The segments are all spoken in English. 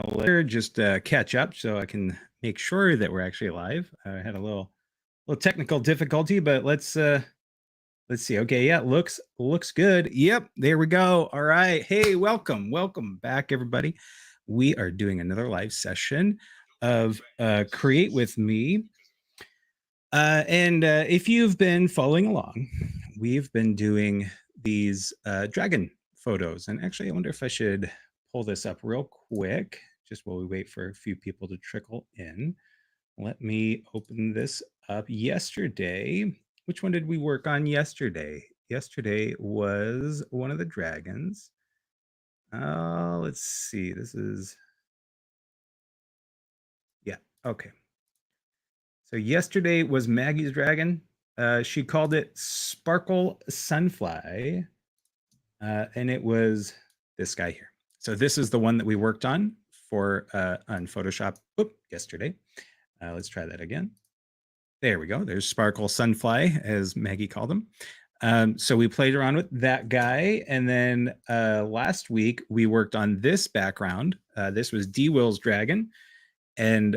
gonna let just catch up so I can make sure that we're actually live. I had a little technical difficulty, but let's see. Okay, yeah, looks good. Yep, there we go. All right. Hey, welcome back, everybody. We are doing another live session of Create with me. And if you've been following along, we've been doing these dragon photos. And actually, I wonder if I should pull this up real quick, just while we wait for a few people to trickle in. Let me open this up. Yesterday, which one did we work on yesterday? Yesterday was one of the dragons. Let's see. This is, yeah, okay. So yesterday was Maggie's dragon. She called it Sparkle Sunfly, and it was this guy here. So this is the one that we worked on on Photoshop yesterday. Let's try that again. There we go. There's Sparkle Sunfly, as Maggie called him. So we played around with that guy, and then last week we worked on this background. This was D-Will's dragon. And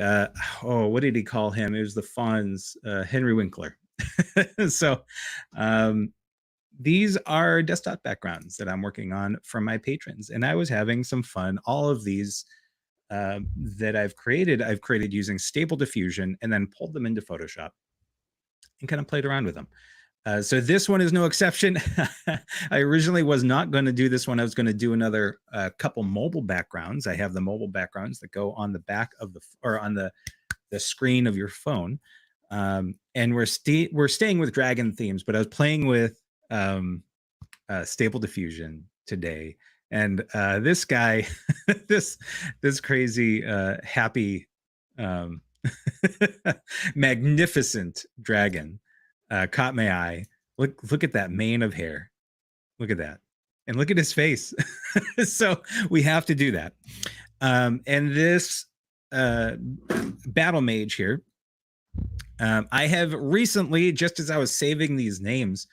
what did he call him? It was the Fawn's Henry Winkler. So these are desktop backgrounds that I'm working on for my patrons, and I was having some fun. All of these that I've created using Stable Diffusion, and then pulled them into Photoshop and kind of played around with them. So this one is no exception. I originally was not going to do this one. I was going to do another couple mobile backgrounds. I have the mobile backgrounds that go on the back of on the screen of your phone. And we're staying with dragon themes, but I was playing with Stable Diffusion today. And this guy, this crazy, happy, magnificent dragon caught my eye. Look at that mane of hair. Look at that. And look at his face. So we have to do that. And this battle mage here, I have recently, just as I was saving these names,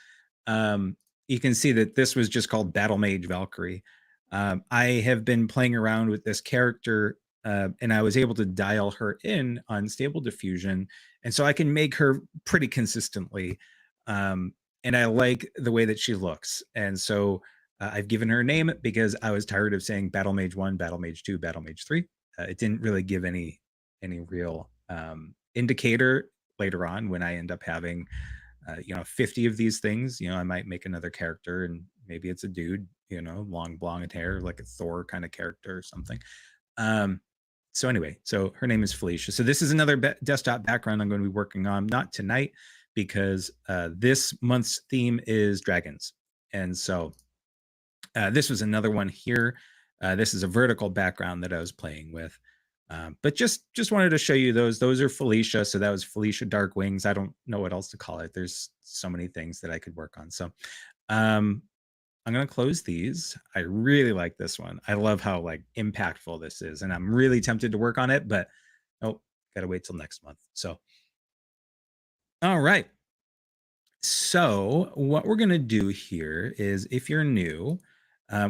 you can see that this was just called Battle Mage Valkyrie. I have been playing around with this character, and I was able to dial her in on Stable Diffusion. And so I can make her pretty consistently. And I like the way that she looks. And so I've given her a name because I was tired of saying Battle Mage 1, Battle Mage 2, Battle Mage 3. It didn't really give any real indicator later on when I end up having 50 of these things. I might make another character, and maybe it's a dude, long blonde hair, like a Thor kind of character or something. So anyway, so her name is Felicia. So this is another desktop background I'm going to be working on, not tonight, because this month's theme is dragons. And so this was another one here. This is a vertical background that I was playing with. But just wanted to show you those. Those are Felicia. So that was Felicia Dark Wings. I don't know what else to call it. There's so many things that I could work on. So I'm going to close these. I really like this one. I love how impactful this is, and I'm really tempted to work on it, but got to wait till next month. So, all right. So what we're going to do here is, if you're new,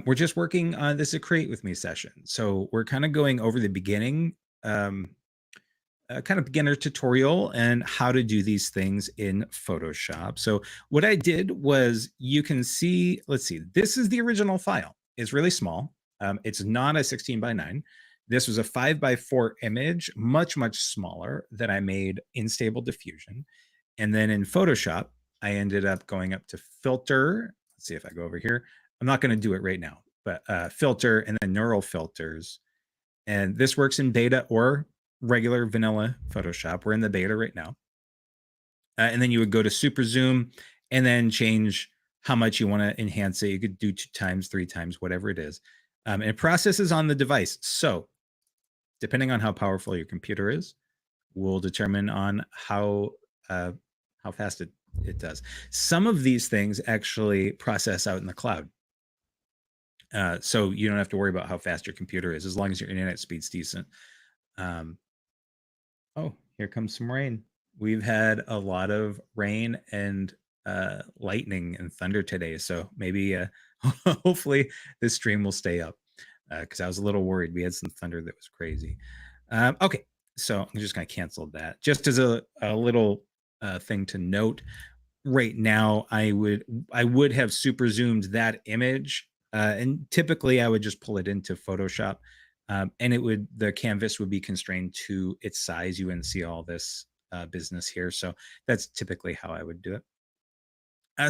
we're just working on this Create with Me session. So we're kind of going over the beginning, kind of beginner tutorial and how to do these things in Photoshop. So what I did was, you can see, let's see, this is the original file. It's really small. It's not a 16:9. This was a 5:4 image, much smaller, that I made in Stable Diffusion. And then in Photoshop, I ended up going up to filter. Let's see if I go over here. I'm not going to do it right now, but filter and then neural filters. And this works in beta or regular vanilla Photoshop. We're in the beta right now. And then you would go to super zoom and then change how much you want to enhance it. You could do 2 times, 3 times, whatever it is. And it processes on the device. So depending on how powerful your computer is, will determine on how fast it does. Some of these things actually process out in the cloud. So you don't have to worry about how fast your computer is, as long as your internet speed's decent. Oh, here comes some rain. We've had a lot of rain and lightning and thunder today. So maybe hopefully this stream will stay up. because I was a little worried. We had some thunder that was crazy. Okay, so I'm just going to cancel that. Just as a little thing to note, right now I would have super zoomed that image, and typically I would just pull it into Photoshop, and the canvas would be constrained to its size. You wouldn't see all this business here, so that's typically how I would do it.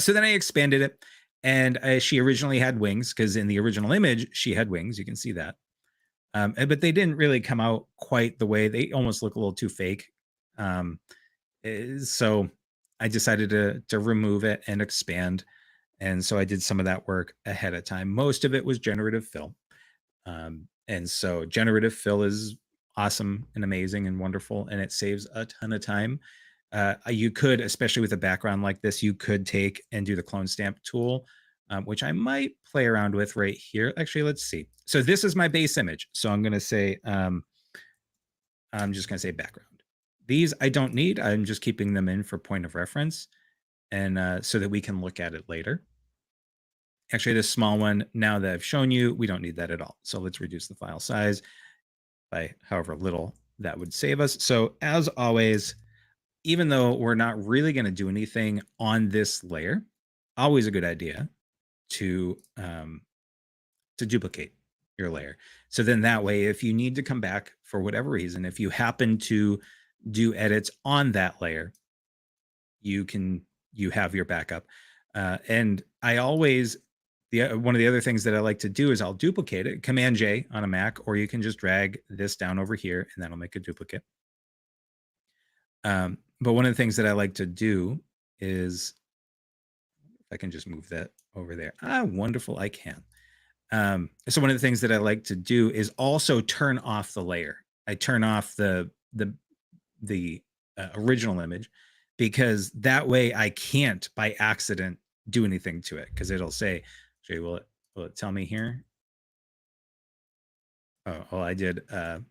So then I expanded it, and she originally had wings, because in the original image she had wings. You can see that, but they didn't really come out quite the way. They almost look a little too fake. Um, so I decided to remove it and expand. And so I did some of that work ahead of time. Most of it was generative fill. And so generative fill is awesome and amazing and wonderful, and it saves a ton of time. You could, especially with a background like this, you could take and do the clone stamp tool, which I might play around with right here. Actually, let's see. So this is my base image. So I'm going to say, I'm just going to say background. These I don't need. I'm just keeping them in for point of reference, and so that we can look at it later. Actually, this small one, now that I've shown you, we don't need that at all. So let's reduce the file size by however little that would save us. So as always, even though we're not really going to do anything on this layer, always a good idea to duplicate your layer. So then that way, if you need to come back for whatever reason, if you happen to do edits on that layer, you have your backup. And I always, one of the other things that I like to do is I'll duplicate it, Command J on a Mac, or you can just drag this down over here and that'll make a duplicate. But one of the things that I like to do is, if I can just move that over there. Wonderful, I can. So one of the things that I like to do is also turn off the layer. I turn off the original image, because that way I can't by accident do anything to it, because it'll say, Jay, will it tell me here? Oh, I did. Let's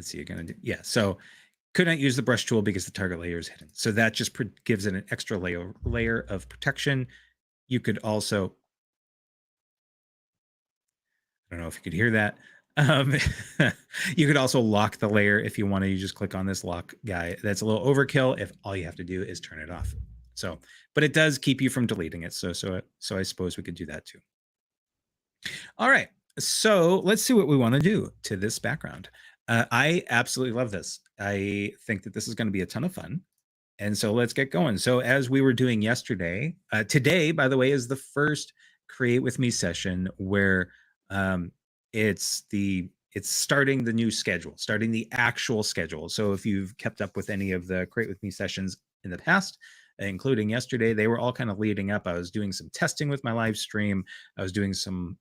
see, you're gonna do, yeah. So could not use the brush tool because the target layer is hidden. So that just gives it an extra layer of protection. You could also, I don't know if you could hear that. You could also lock the layer if you want to. You just click on this lock guy. That's a little overkill if all you have to do is turn it off. So, but it does keep you from deleting it. So I suppose we could do that too. All right. So let's see what we want to do to this background. I absolutely love this. I think that this is going to be a ton of fun. And so let's get going. So as we were doing yesterday, today, by the way, is the first Create with Me session where it's starting the new schedule, starting the actual schedule. So if you've kept up with any of the Create with Me sessions in the past, including yesterday, they were all kind of leading up. I was doing some testing with my live stream. I was doing some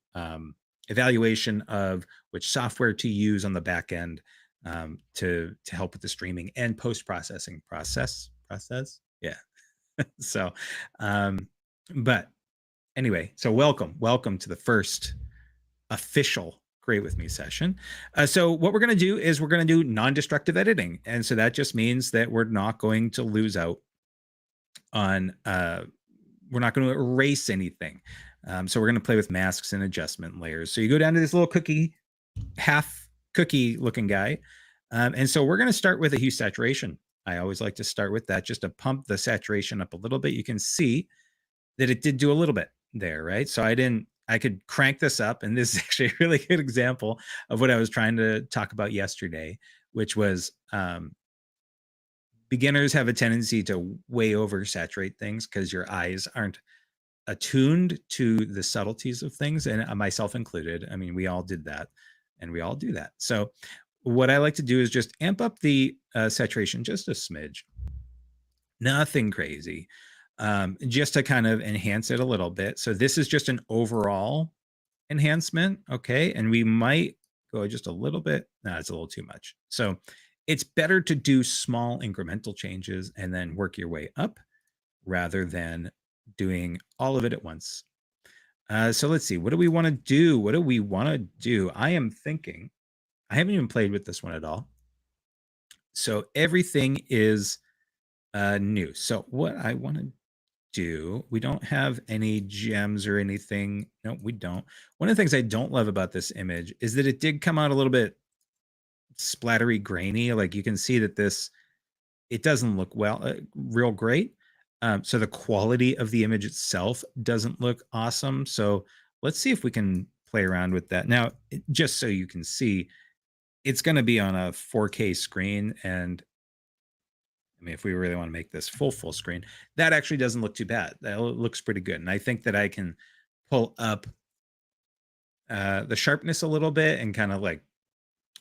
evaluation of which software to use on the back end to help with the streaming and post-processing process. Yeah. So, but anyway, so welcome to the first official Create with Me session. So what we're going to do is we're going to do non-destructive editing. And so that just means that we're not going to lose out on, we're not going to erase anything. So we're going to play with masks and adjustment layers. So you go down to this little half cookie looking guy. And so we're going to start with a hue saturation. I always like to start with that just to pump the saturation up a little bit. You can see that it did do a little bit there, right? So I could crank this up, and this is actually a really good example of what I was trying to talk about yesterday, which was beginners have a tendency to way oversaturate things because your eyes aren't attuned to the subtleties of things, and myself included. I mean, we all did that, and we all do that. So what I like to do is just amp up the saturation just a smidge. Nothing crazy, just to kind of enhance it a little bit. So this is just an overall enhancement, okay? And we might go just a little bit. No, it's a little too much. So it's better to do small incremental changes and then work your way up rather than doing all of it at once. So let's see. What do we want to do? I am thinking, I haven't even played with this one at all. So everything is new. So what I want to do. We don't have any gems or anything. No, we don't. One of the things I don't love about this image is that it did come out a little bit splattery, grainy. Like you can see that it doesn't look real great. So the quality of the image itself doesn't look awesome. So let's see if we can play around with that. Now, just so you can see, it's going to be on a 4K screen. And I mean, if we really want to make this full screen, that actually doesn't look too bad. That looks pretty good. And I think that I can pull up the sharpness a little bit and kind of like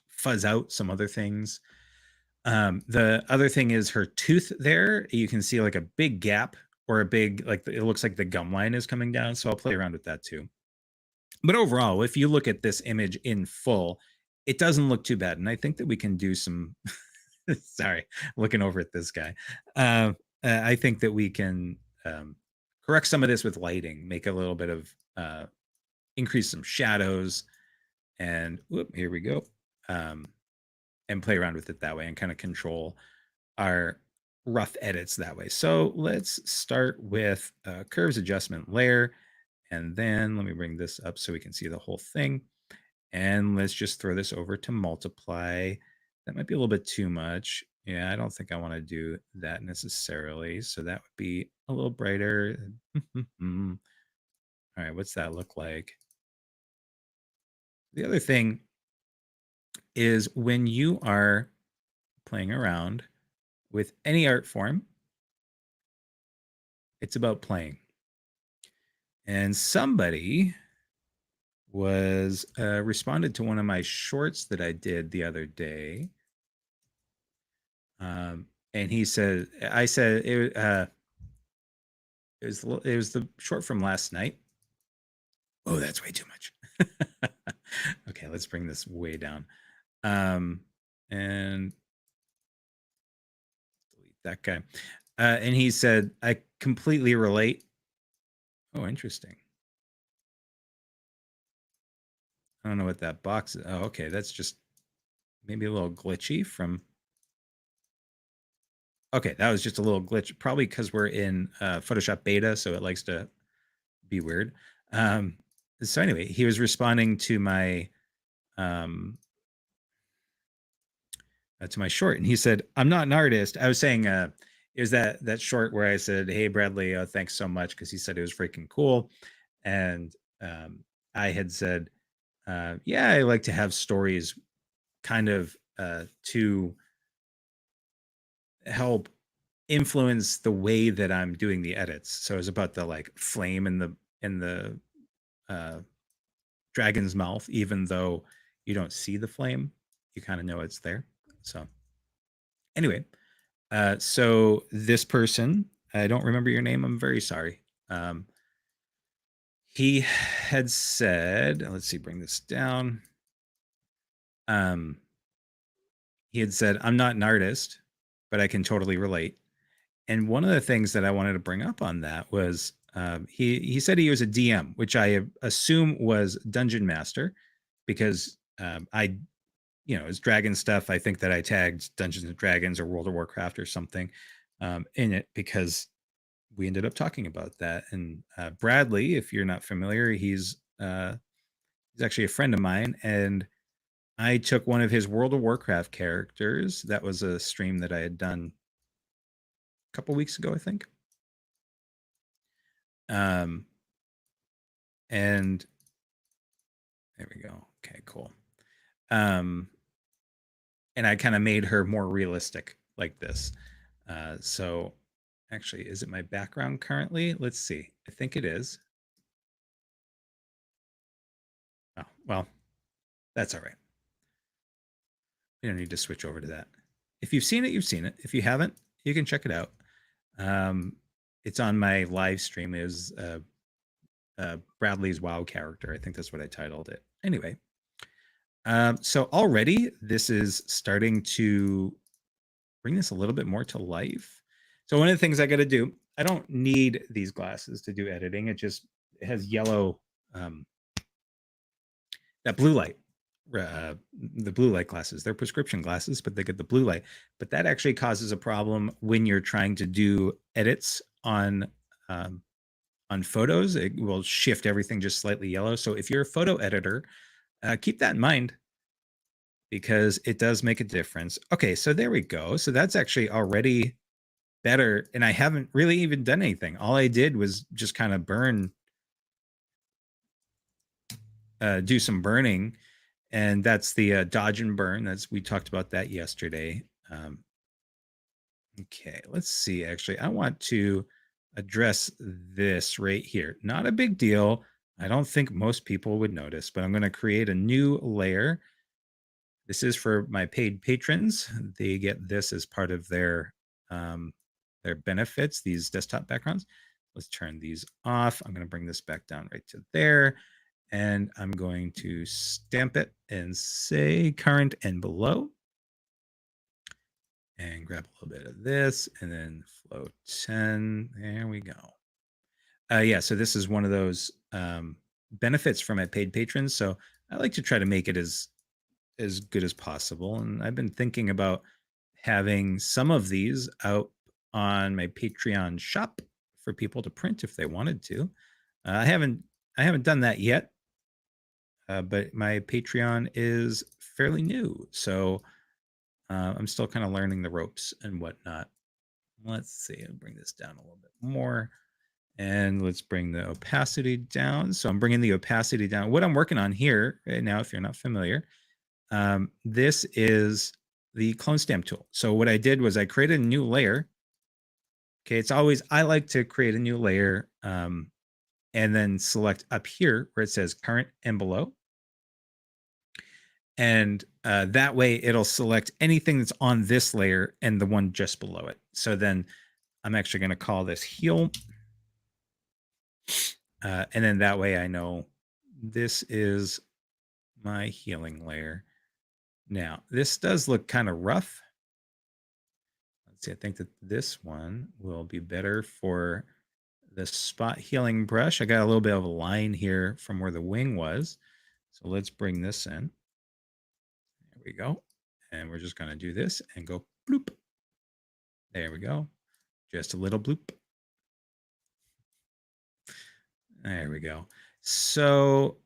fuzz out some other things. The other thing is her tooth there. You can see like a big gap or a big, like it looks like the gum line is coming down. So I'll play around with that too. But overall, if you look at this image in full, it doesn't look too bad. And I think that we can do some, sorry, looking over at this guy. I think that we can correct some of this with lighting, make a little bit of, increase some shadows, and whoop, here we go. And play around with it that way and kind of control our rough edits that way. So let's start with a curves adjustment layer. And then let me bring this up so we can see the whole thing. And let's just throw this over to multiply. That might be a little bit too much. Yeah, I don't think I want to do that necessarily. So that would be a little brighter. All right, what's that look like? The other thing is when you are playing around with any art form, it's about playing. And somebody was responded to one of my shorts that I did the other day. And he said, I said, it was the short from last night. Oh, that's way too much. Okay, let's bring this way down. And delete that guy. And he said, I completely relate. Oh, interesting. I don't know what that box is. Oh, okay. That's just maybe a little glitchy from. Okay, that was just a little glitch, probably because we're in Photoshop beta, so it likes to be weird. So anyway, he was responding to my short, and he said, "I'm not an artist." I was saying, it was that short where I said, "Hey, Bradley, thanks so much," because he said it was freaking cool, and I had said, "Yeah, I like to have stories, kind of to help influence the way that I'm doing the edits." So it was about the like flame in the dragon's mouth, even though you don't see the flame, you kind of know it's there. So anyway, so this person, I don't remember your name. I'm very sorry. He had said, let's see, bring this down. He had said, I'm not an artist, but I can totally relate. And one of the things that I wanted to bring up on that was he said he was a DM, which I assume was Dungeon Master, because I, his dragon stuff. I think that I tagged Dungeons and Dragons or World of Warcraft or something in it, because we ended up talking about that. And Bradley, if you're not familiar, he's actually a friend of mine, and I took one of his World of Warcraft characters. That was a stream that I had done a couple weeks ago, I think. And there we go. Okay, cool. And I kind of made her more realistic like this. So actually, is it my background currently? Let's see. I think it is. Oh, well, that's all right. We don't need to switch over to that. If you've seen it, you've seen it. If you haven't, you can check it out. It's on my live stream. It was Bradley's WoW character. I think that's what I titled it. Anyway, so already this is starting to bring this a little bit more to life. So one of the things I got to do, I don't need these glasses to do editing. It has yellow, that blue light, the blue light glasses. They're prescription glasses, but they get the blue light. But that actually causes a problem when you're trying to do edits on on photos, it will shift everything just slightly yellow. So if you're a photo editor, keep that in mind because it does make a difference. Okay, so there we go. So that's actually already better. And I haven't really even done anything. All I did was just kind of do some burning. And that's the dodge and burn. We talked about that yesterday. Okay, let's see. Actually, I want to address this right here. Not a big deal. I don't think most people would notice, but I'm going to create a new layer. This is for my paid patrons. They get this as part of their benefits, these desktop backgrounds. Let's turn these off. I'm going to bring this back down right to there. And I'm going to stamp it and say current and below. And grab a little bit of this and then flow 10. There we go. Yeah, so this is one of those benefits from my paid patrons. So I like to try to make it as good as possible. And I've been thinking about having some of these out on my Patreon shop for people to print if they wanted to. I haven't done that yet, but my Patreon is fairly new, so I'm still kind of learning the ropes and whatnot. Let's see, I'll bring this down a little bit more. And let's bring the opacity down. So I'm bringing the opacity down. What I'm working on here right now, if you're not familiar, this is the clone stamp tool. So what I did was I created a new layer. Okay, it's always, I like to create a new layer and then select up here where it says current and below. And that way it'll select anything that's on this layer and the one just below it. So then I'm actually going to call this heal. And then that way I know this is my healing layer. Now, this does look kind of rough. Let's see, I think that this one will be better for the spot healing brush. I got a little bit of a line here from where the wing was. So let's bring this in. There we go. And we're just going to do this and go bloop. There we go. Just a little bloop. There we go. So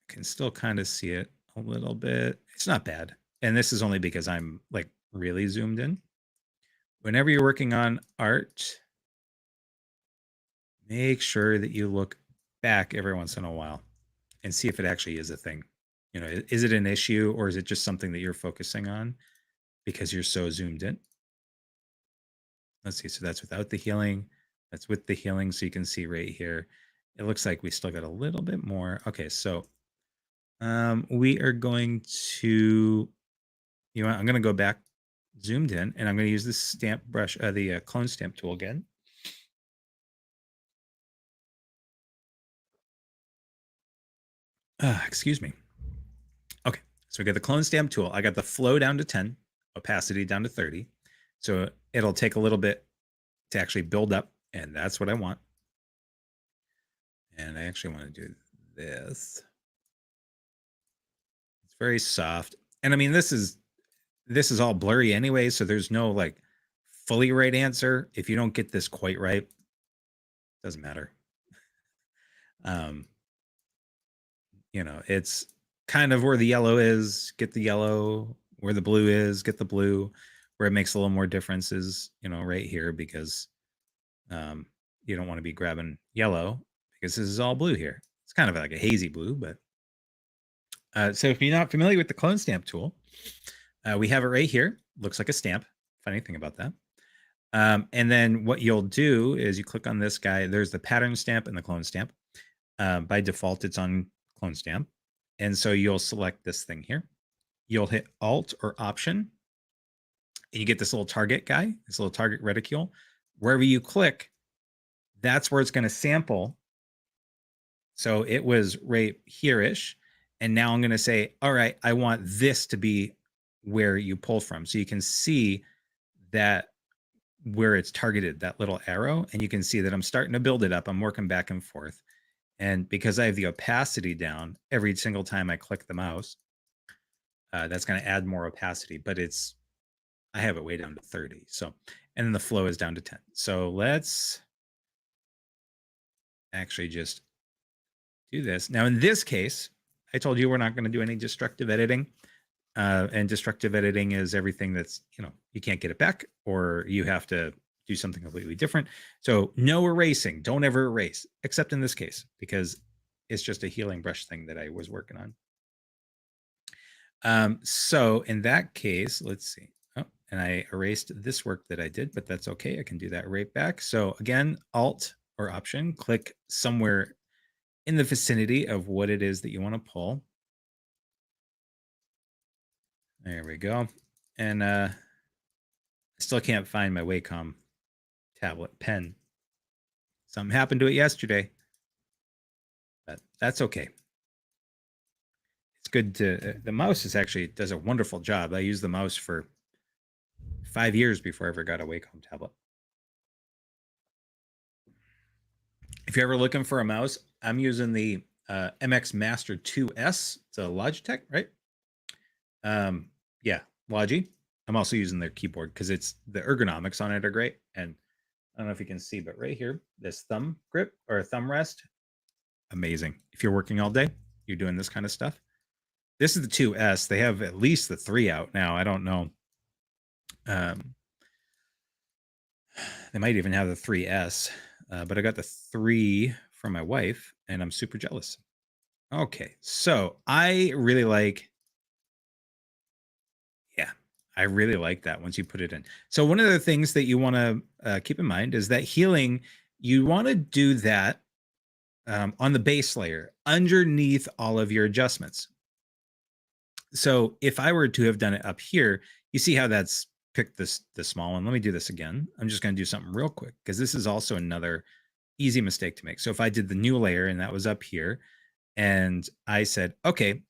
I can still kind of see it a little bit. It's not bad. And this is only because I'm like really zoomed in. Whenever you're working on art, make sure that you look back every once in a while and see if it actually is a thing. You know, is it an issue or is it just something that you're focusing on because you're so zoomed in? Let's see. So that's without the healing. That's with the healing. So you can see right here. It looks like we still got a little bit more. Okay, so we are going to, you know, I'm going to go back zoomed in and I'm going to use this stamp brush, the clone stamp tool again. Excuse me. Okay, so we got the clone stamp tool. I got the flow down to 10, opacity down to 30. So it'll take a little bit to actually build up, and that's what I want. And I actually want to do this. It's very soft. And I mean, this is all blurry anyway, so there's no like fully right answer. If you don't get this quite right, doesn't matter. You know, it's kind of where the yellow is, get the yellow. Where the blue is, get the blue. Where it makes a little more difference is, you know, right here, because you don't want to be grabbing yellow because this is all blue here. It's kind of like a hazy blue, but so if you're not familiar with the clone stamp tool, we have it right here. Looks like a stamp. Funny thing about that. And then what you'll do is you click on this guy. There's the pattern stamp and the clone stamp. By default, it's on clone stamp. And so you'll select this thing here. You'll hit Alt or Option. And you get this little target guy, this little target reticule. Wherever you click, that's where it's going to sample. So it was right here-ish. And now I'm going to say, all right, I want this to be where you pull from. So you can see that where it's targeted, that little arrow. And you can see that I'm starting to build it up. I'm working back and forth. And because I have the opacity down every single time I click the mouse, that's going to add more opacity. But I have it way down to 30. So, and then the flow is down to 10. So let's actually just do this. Now, in this case, I told you we're not going to do any destructive editing. And destructive editing is everything that's, you can't get it back, or you have to do something completely different. So no erasing. Don't ever erase, except in this case, because it's just a healing brush thing that I was working on. So in that case, let's see. Oh, and I erased this work that I did, but that's okay. I can do that right back. So again, Alt or Option, click somewhere in the vicinity of what it is that you want to pull. There we go. And I still can't find my Wacom tablet pen. Something happened to it yesterday, but that's okay. It's good to, the mouse is actually does a wonderful job. I used the mouse for 5 years before I ever got a Wacom tablet. If you're ever looking for a mouse, I'm using the MX Master 2S. It's a Logitech, right? Yeah, Logi. I'm also using their keyboard because it's the ergonomics on it are great. And I don't know if you can see, but right here, this thumb grip or thumb rest, amazing. If you're working all day, you're doing this kind of stuff. This is the 2S. They have at least the 3 out now. I don't know. They might even have the 3S, but I got the 3 from my wife, and I'm super jealous. Okay, so I really like that once you put it in. So one of the things that you want to keep in mind is that healing, you want to do that on the base layer underneath all of your adjustments. So if I were to have done it up here, you see how that's picked the small one. Let me do this again. I'm just going to do something real quick because this is also another easy mistake to make. So if I did the new layer and that was up here, and I said, okay,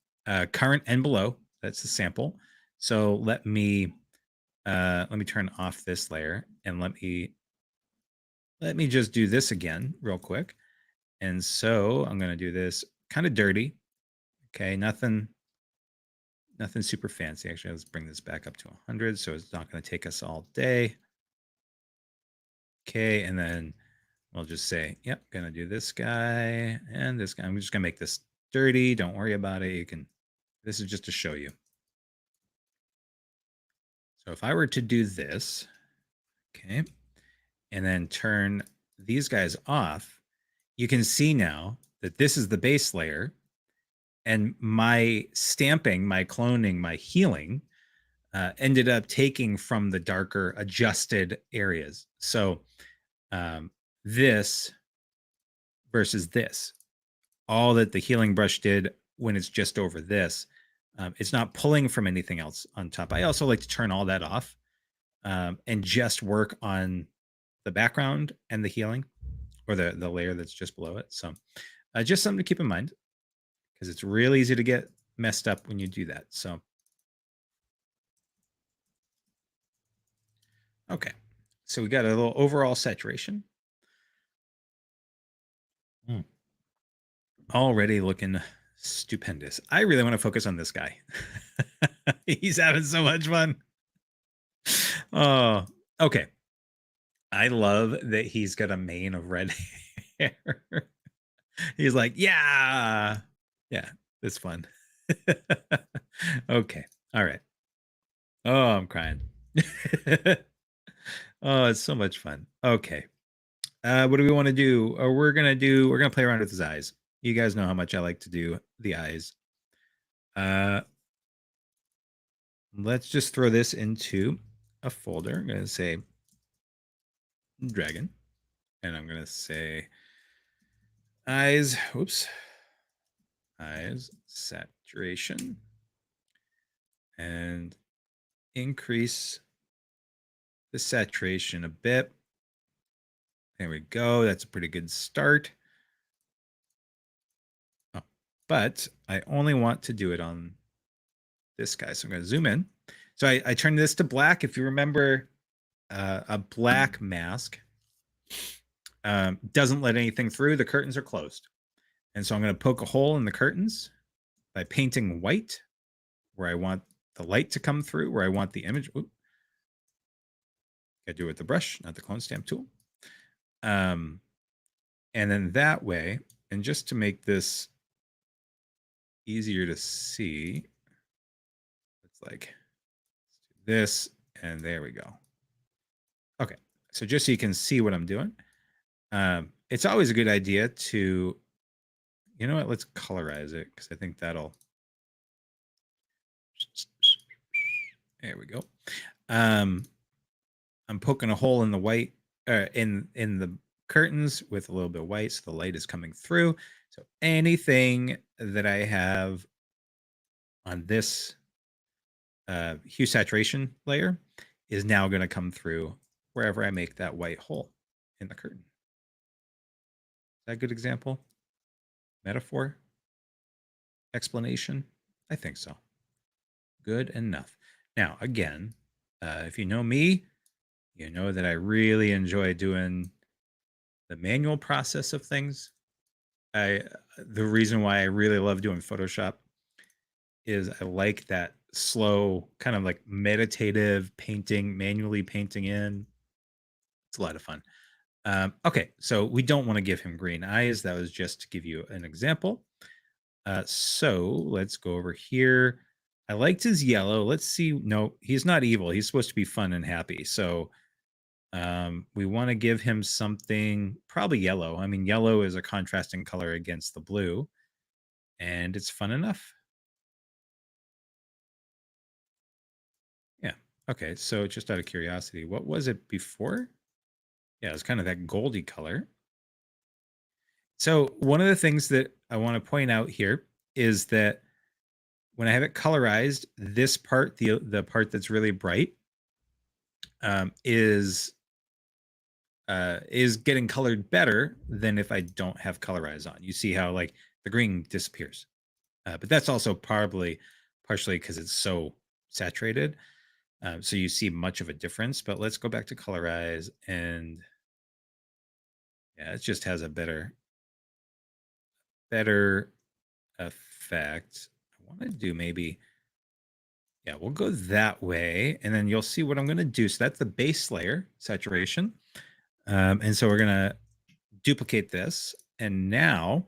current and below, that's the sample. So let me turn off this layer and let me just do this again real quick. And so I'm going to do this kind of dirty. Okay, nothing super fancy. Actually, let's bring this back up to 100 so it's not going to take us all day. Okay, and then we'll just say, yep, going to do this guy and this guy. I'm just going to make this dirty. Don't worry about it. This is just to show you. So if I were to do this, okay, and then turn these guys off, you can see now that this is the base layer, and my stamping, my cloning, my healing ended up taking from the darker adjusted areas. So this versus this, all that the healing brush did when it's just over this, it's not pulling from anything else on top. I also like to turn all that off and just work on the background and the healing, or the layer that's just below it. So just something to keep in mind, because it's real easy to get messed up when you do that. So okay, so we got a little overall saturation. Already looking stupendous. I really want to focus on this guy. He's having so much fun. Oh, okay. I love that he's got a mane of red hair. He's like, yeah, it's fun. Okay, all right. Oh, I'm crying. Oh, it's so much fun. Okay. What do we want to do? We're gonna play around with his eyes. You guys know how much I like to do the eyes. Let's just throw this into a folder. I'm gonna say dragon, and I'm gonna say eyes. Oops. Eyes saturation, and increase the saturation a bit. There we go. That's a pretty good start. Oh, but I only want to do it on this guy. So I'm going to zoom in. So I turned this to black. If you remember, a black mask doesn't let anything through. The curtains are closed. And so I'm going to poke a hole in the curtains by painting white where I want the light to come through, where I want the image. Got to do it with the brush, not the clone stamp tool. And then that way, and just to make this easier to see, it's like this, and there we go. Okay, so just so you can see what I'm doing, it's always a good idea to, you know what, let's colorize it, because I think that'll, there we go. I'm poking a hole in the white, in the curtains with a little bit of white, so the light is coming through. So anything that I have on this hue saturation layer is now going to come through wherever I make that white hole in the curtain. Is that a good example? Metaphor? Explanation? I think so. Good enough. Now, again, if you know me, you know that I really enjoy doing the manual process of things. The reason why I really love doing Photoshop is I like that slow, kind of like meditative painting, manually painting in. It's a lot of fun. Okay, so we don't want to give him green eyes. That was just to give you an example. So let's go over here. I liked his yellow. Let's see. No, he's not evil. He's supposed to be fun and happy. So we want to give him something, probably yellow. I mean, yellow is a contrasting color against the blue, and it's fun enough. Yeah. Okay. So just out of curiosity, what was it before? Yeah, it's kind of that goldy color. So one of the things that I want to point out here is that when I have it colorized, this part, the part that's really bright, is getting colored better than if I don't have colorize on. You see how like the green disappears, but that's also partially because it's so saturated. So you see much of a difference. But let's go back to colorize, and yeah, it just has a better effect. I want to do maybe, yeah, we'll go that way, and then you'll see what I'm going to do. So that's the base layer saturation. And so we're going to duplicate this. And now,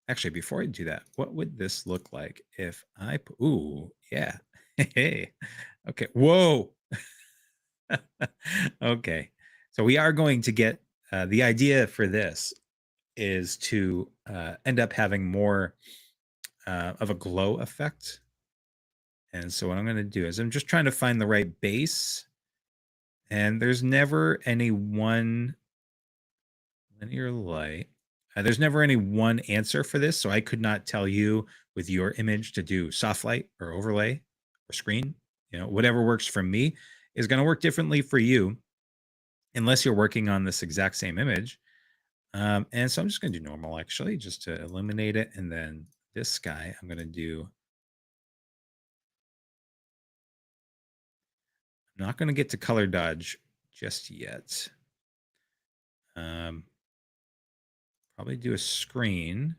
actually, before I do that, what would this look like if I, ooh, yeah. Hey, okay. Whoa. Okay. So we are going to get, the idea for this is to end up having more of a glow effect. And so what I'm going to do is I'm just trying to find the right base. And there's never any one linear light. There's never any one answer for this. So I could not tell you with your image to do soft light or overlay or screen. You know, whatever works for me is going to work differently for you unless you're working on this exact same image. And so I'm just going to do normal, actually, just to illuminate it. And then this guy, I'm going to do, I'm not going to get to color dodge just yet. Probably do a screen.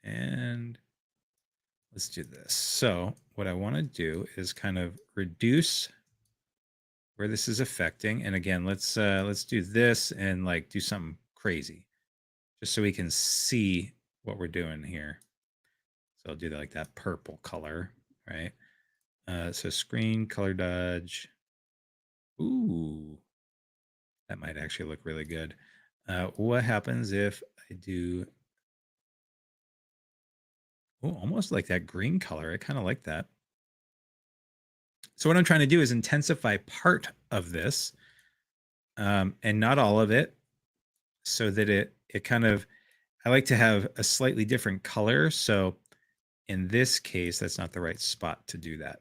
And let's do this. So what I want to do is kind of reduce where this is affecting. And again, let's do this and like do something crazy just so we can see what we're doing here. So I'll do that, like that purple color, right? So screen, color dodge. Ooh, that might actually look really good. What happens if I do, oh, almost like that green color? I kind of like that. So what I'm trying to do is intensify part of this, and not all of it, so that it kind of, I like to have a slightly different color. So in this case, that's not the right spot to do that.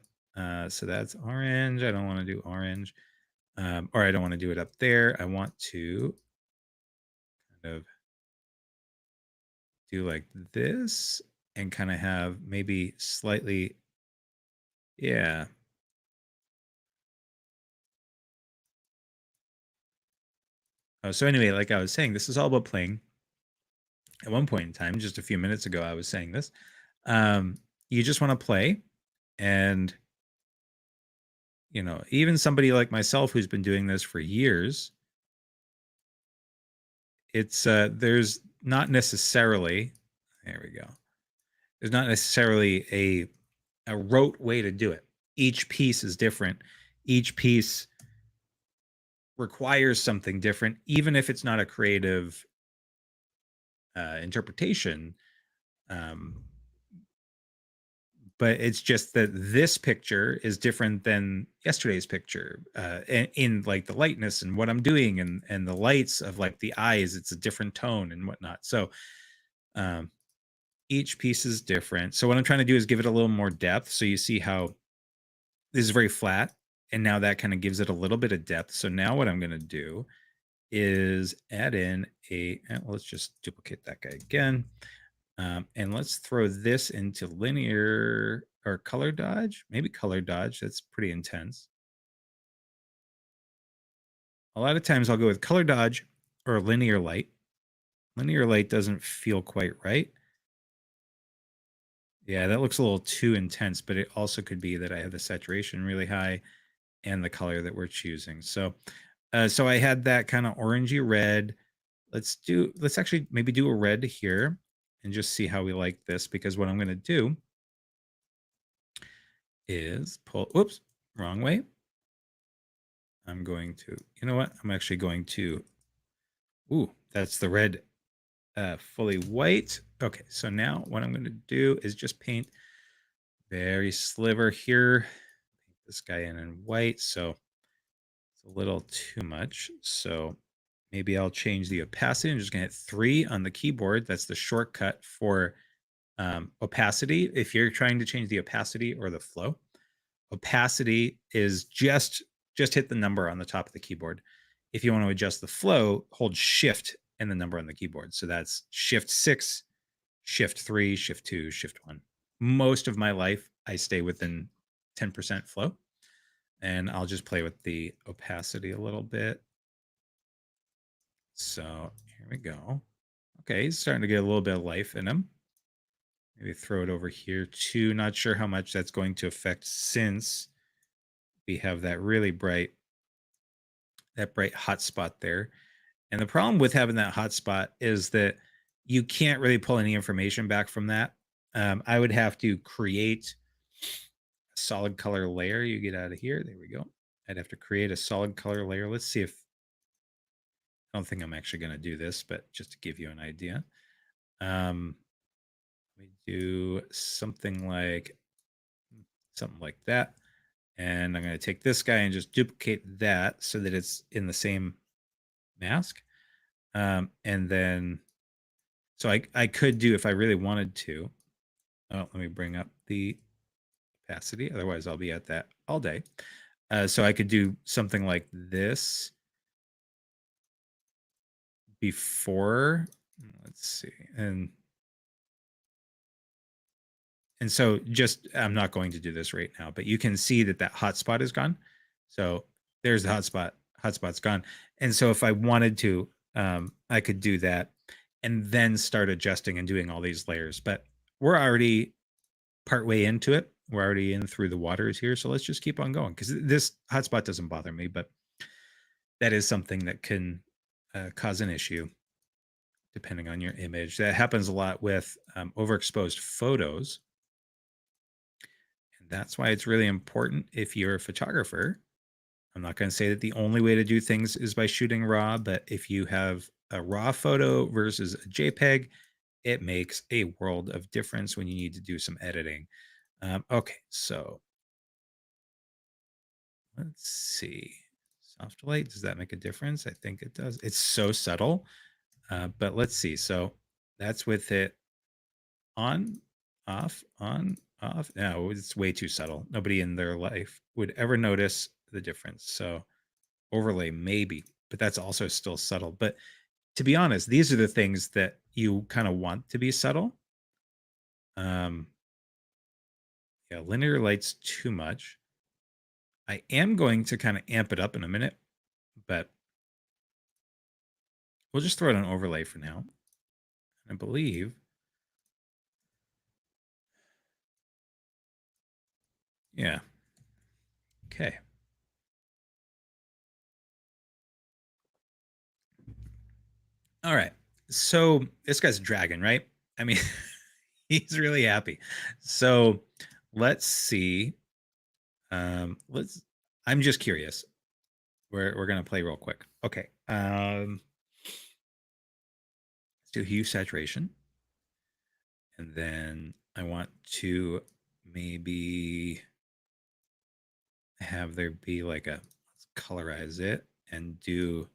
So that's orange. I don't want to do orange, or I don't want to do it up there. I want to kind of do like this and kind of have maybe slightly, yeah. Oh, so anyway, like I was saying, this is all about playing. At one point in time, just a few minutes ago, I was saying this. You just want to play, and you know, even somebody like myself who's been doing this for years, it's there's not necessarily, there we go. There's not necessarily a rote way to do it. Each piece is different. Each piece requires something different, even if it's not a creative interpretation. Um, but it's just that this picture is different than yesterday's picture in like the lightness and what I'm doing and the lights of like the eyes. It's a different tone and whatnot. So um, each piece is different. So what I'm trying to do is give it a little more depth. So you see how this is very flat, and now that kind of gives it a little bit of depth. So now what I'm going to do is add in let's just duplicate that guy again. And let's throw this into linear or color dodge, maybe color dodge. That's pretty intense. A lot of times I'll go with color dodge or linear light. Linear light doesn't feel quite right. Yeah, that looks a little too intense, but it also could be that I have the saturation really high and the color that we're choosing. So, so I had that kind of orangey red. Let's actually maybe do a red here and just see how we like this, because what I'm going to do is oops, wrong way. I'm going to, you know what? I'm actually going to, that's the red fully white. Okay, so now what I'm going to do is just paint very sliver here. Paint this guy in white, so it's a little too much. So maybe I'll change the opacity. I'm just going to hit 3 on the keyboard. That's the shortcut for opacity. If you're trying to change the opacity or the flow, opacity is just hit the number on the top of the keyboard. If you want to adjust the flow, hold shift and the number on the keyboard. So that's shift 6, shift 3, shift 2, shift 1. Most of my life I stay within 10% flow, and I'll just play with the opacity a little bit. So here we go. Okay, he's starting to get a little bit of life in him. Maybe throw it over here too. Not sure how much that's going to affect, since we have that really bright hot spot there. And the problem with having that hot spot is that you can't really pull any information back from that. I would have to create a solid color layer. You get out of here. There we go. I'd have to create a solid color layer. Let's see if, I don't think I'm actually going to do this, but just to give you an idea. We do something like that. And I'm going to take this guy and just duplicate that so that it's in the same mask. And then, so I could do, if I really wanted to, let me bring up the opacity. Otherwise I'll be at that all day. So I could do something like this before, let's see. And so just, I'm not going to do this right now, but you can see that that hotspot is gone. So there's the hotspot. Hotspot's gone. And so if I wanted to, I could do that and then start adjusting and doing all these layers. But we're already partway into it. We're already in through the waters here. So let's just keep on going, because this hotspot doesn't bother me, but that is something that can cause an issue depending on your image. That happens a lot with overexposed photos. And that's why it's really important, if you're a photographer. I'm not going to say that the only way to do things is by shooting raw, but if you have a raw photo versus a JPEG, it makes a world of difference when you need to do some editing. Okay, so let's see. Soft light, does that make a difference? I think it does. It's so subtle, but let's see. So that's with it on, off, on, off. No, it's way too subtle. Nobody in their life would ever notice the difference. So overlay, maybe, but that's also still subtle. But to be honest, these are the things that you kind of want to be subtle. Yeah, linear light's too much. I am going to kind of amp it up in a minute, but we'll just throw it on overlay for now. I believe. Yeah. Okay. All right. So this guy's a dragon, right? I mean, he's really happy. So let's see. Let's. I'm just curious. We're gonna play real quick. Okay. Let's do hue saturation, and then I want to maybe have there be like a, let's colorize it and do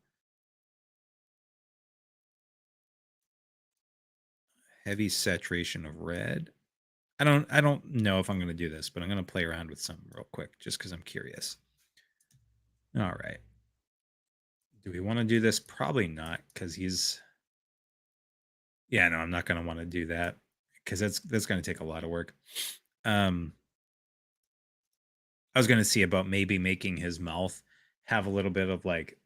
heavy saturation of red. I don't know if I'm going to do this, but I'm going to play around with some real quick just because I'm curious. All right. Do we want to do this? Probably not, because he's, yeah, no, I'm not going to want to do that because that's going to take a lot of work. I was going to see about maybe making his mouth have a little bit of like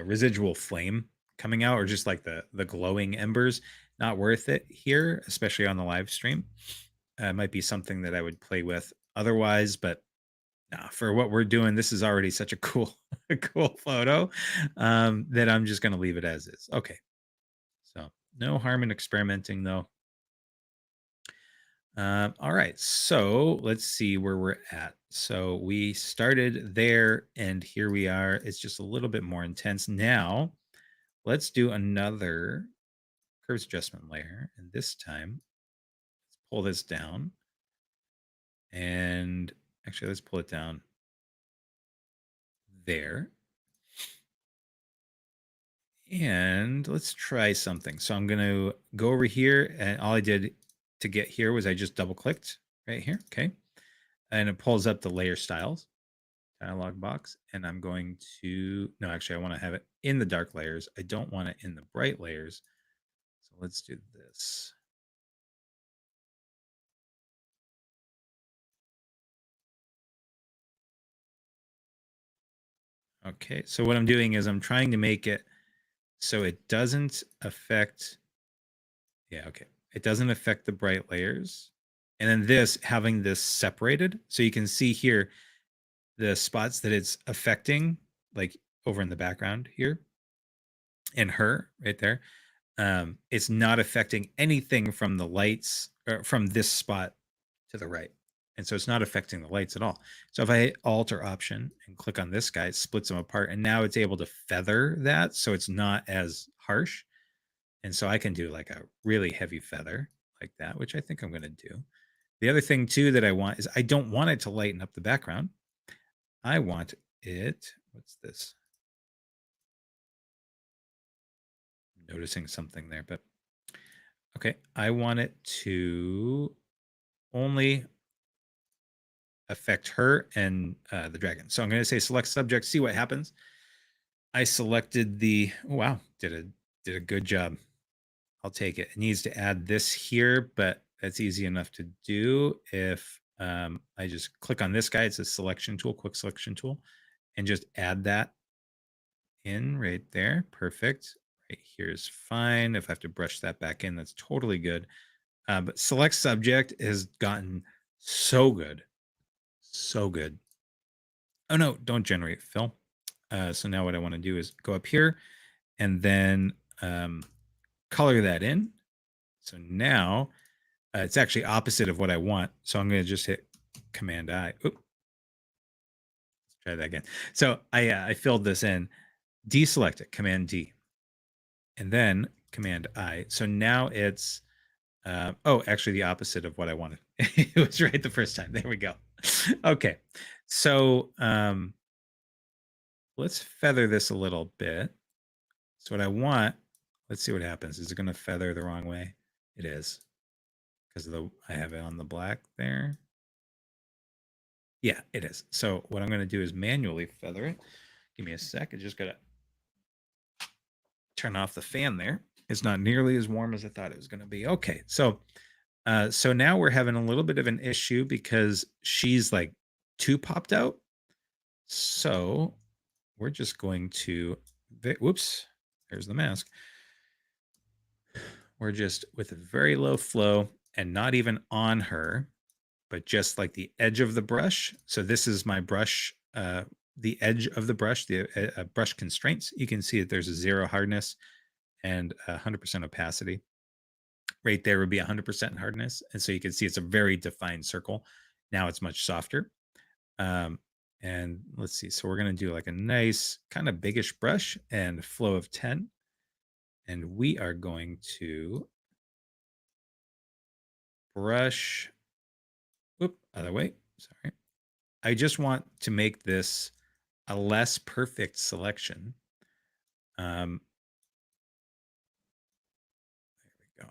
residual flame coming out, or just like the glowing embers. Not worth it here, especially on the live stream. It might be something that I would play with otherwise, but nah, for what we're doing, this is already such a cool, a cool photo that I'm just going to leave it as is. Okay, so no harm in experimenting though. All right, so let's see where we're at. So we started there, and here we are. It's just a little bit more intense. Now, let's do another curves adjustment layer, and this time, let's pull this down. And actually, let's pull it down there. And let's try something. So I'm going to go over here, and all I did to get here was I just double clicked right here. Okay. And it pulls up the layer styles dialog box. And I'm going to, no, actually, I want to have it in the dark layers. I don't want it in the bright layers. So let's do this. Okay. So what I'm doing is I'm trying to make it so it doesn't affect, yeah, okay. It doesn't affect the bright layers. And then this, having this separated. So you can see here, the spots that it's affecting, like over in the background here, and her right there. It's not affecting anything from the lights or from this spot to the right. And so it's not affecting the lights at all. So if I hit Alt or Option and click on this guy, it splits them apart. And now it's able to feather that so it's not as harsh. And so I can do like a really heavy feather like that, which I think I'm going to do. The other thing too that I want is I don't want it to lighten up the background. I want it, what's this? I'm noticing something there, but okay. I want it to only affect her and the dragon. So I'm going to say select subject, see what happens. I selected the, oh, wow, did a good job. I'll take it. It needs to add this here, but that's easy enough to do if I just click on this guy. It's a selection tool, quick selection tool, and just add that in right there. Perfect. Right here's fine. If I have to brush that back in, that's totally good. But select subject has gotten so good. So good. Oh no, don't generate fill. So now what I want to do is go up here and then color that in. So now it's actually opposite of what I want. So I'm going to just hit Command I. Oop. Let's try that again. So I filled this in, deselect it, Command D, and then Command I. So now it's, oh, actually the opposite of what I wanted. It was right the first time. There we go. Okay. So let's feather this a little bit. So what I want, let's see what happens. Is it going to feather the wrong way? It is, because of the, I have it on the black there. Yeah, it is. So what I'm going to do is manually feather it. Give me a sec. I just got to turn off the fan there. It's not nearly as warm as I thought it was going to be. Okay, so so now we're having a little bit of an issue because she's like too popped out. So we're just going to, whoops, there's the mask. We're just with a very low flow and not even on her, but just like the edge of the brush. So this is my brush, the edge of the brush, the brush constraints. You can see that there's a 0 hardness and 100% opacity. Right there would be 100% hardness. And so you can see it's a very defined circle. Now it's much softer. Um, and let's see. So we're going to do like a nice kind of biggish brush and flow of 10. And we are going to brush. Whoop, other way. Sorry. I just want to make this a less perfect selection. There we go.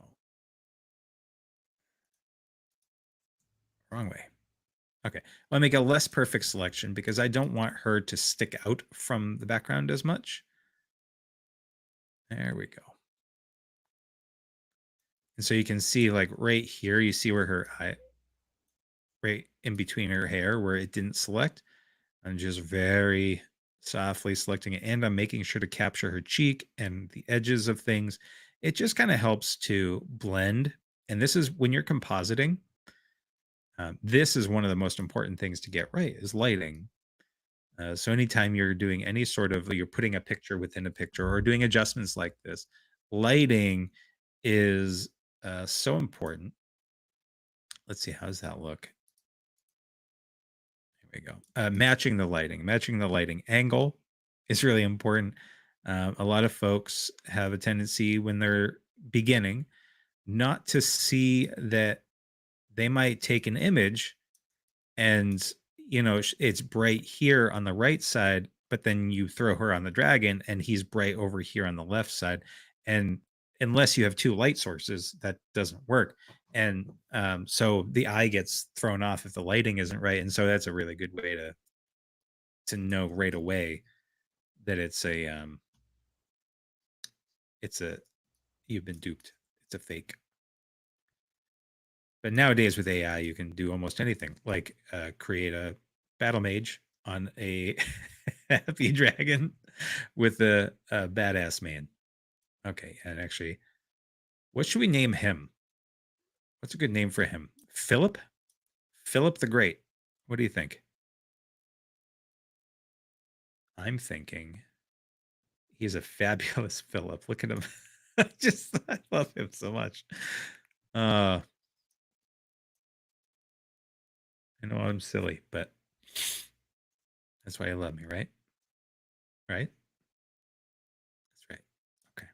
Wrong way. Okay. I'll make a less perfect selection because I don't want her to stick out from the background as much. There we go. And so you can see like right here, you see where her eye, right in between her hair where it didn't select. I'm just very softly selecting it. And I'm making sure to capture her cheek and the edges of things. It just kind of helps to blend. And this is when you're compositing. This is one of the most important things to get right is lighting. So anytime you're doing any sort of, you're putting a picture within a picture or doing adjustments like this, lighting is so important. Let's see, how does that look? Here we go. Matching the lighting angle is really important. A lot of folks have a tendency when they're beginning not to see that they might take an image and it's bright here on the right side, but then you throw her on the dragon and he's bright over here on the left side, and unless you have two light sources that doesn't work. And so the eye gets thrown off if the lighting isn't right, and so that's a really good way to know right away that it's a you've been duped, it's a fake. But nowadays with AI, you can do almost anything, like create a battle mage on a happy dragon with a badass man. Okay, and actually, what should we name him? What's a good name for him? Philip? Philip the Great. What do you think? I'm thinking he's a fabulous Philip. Look at him. I love him so much. I know I'm silly, but that's why you love me, right? Right? That's right. Okay.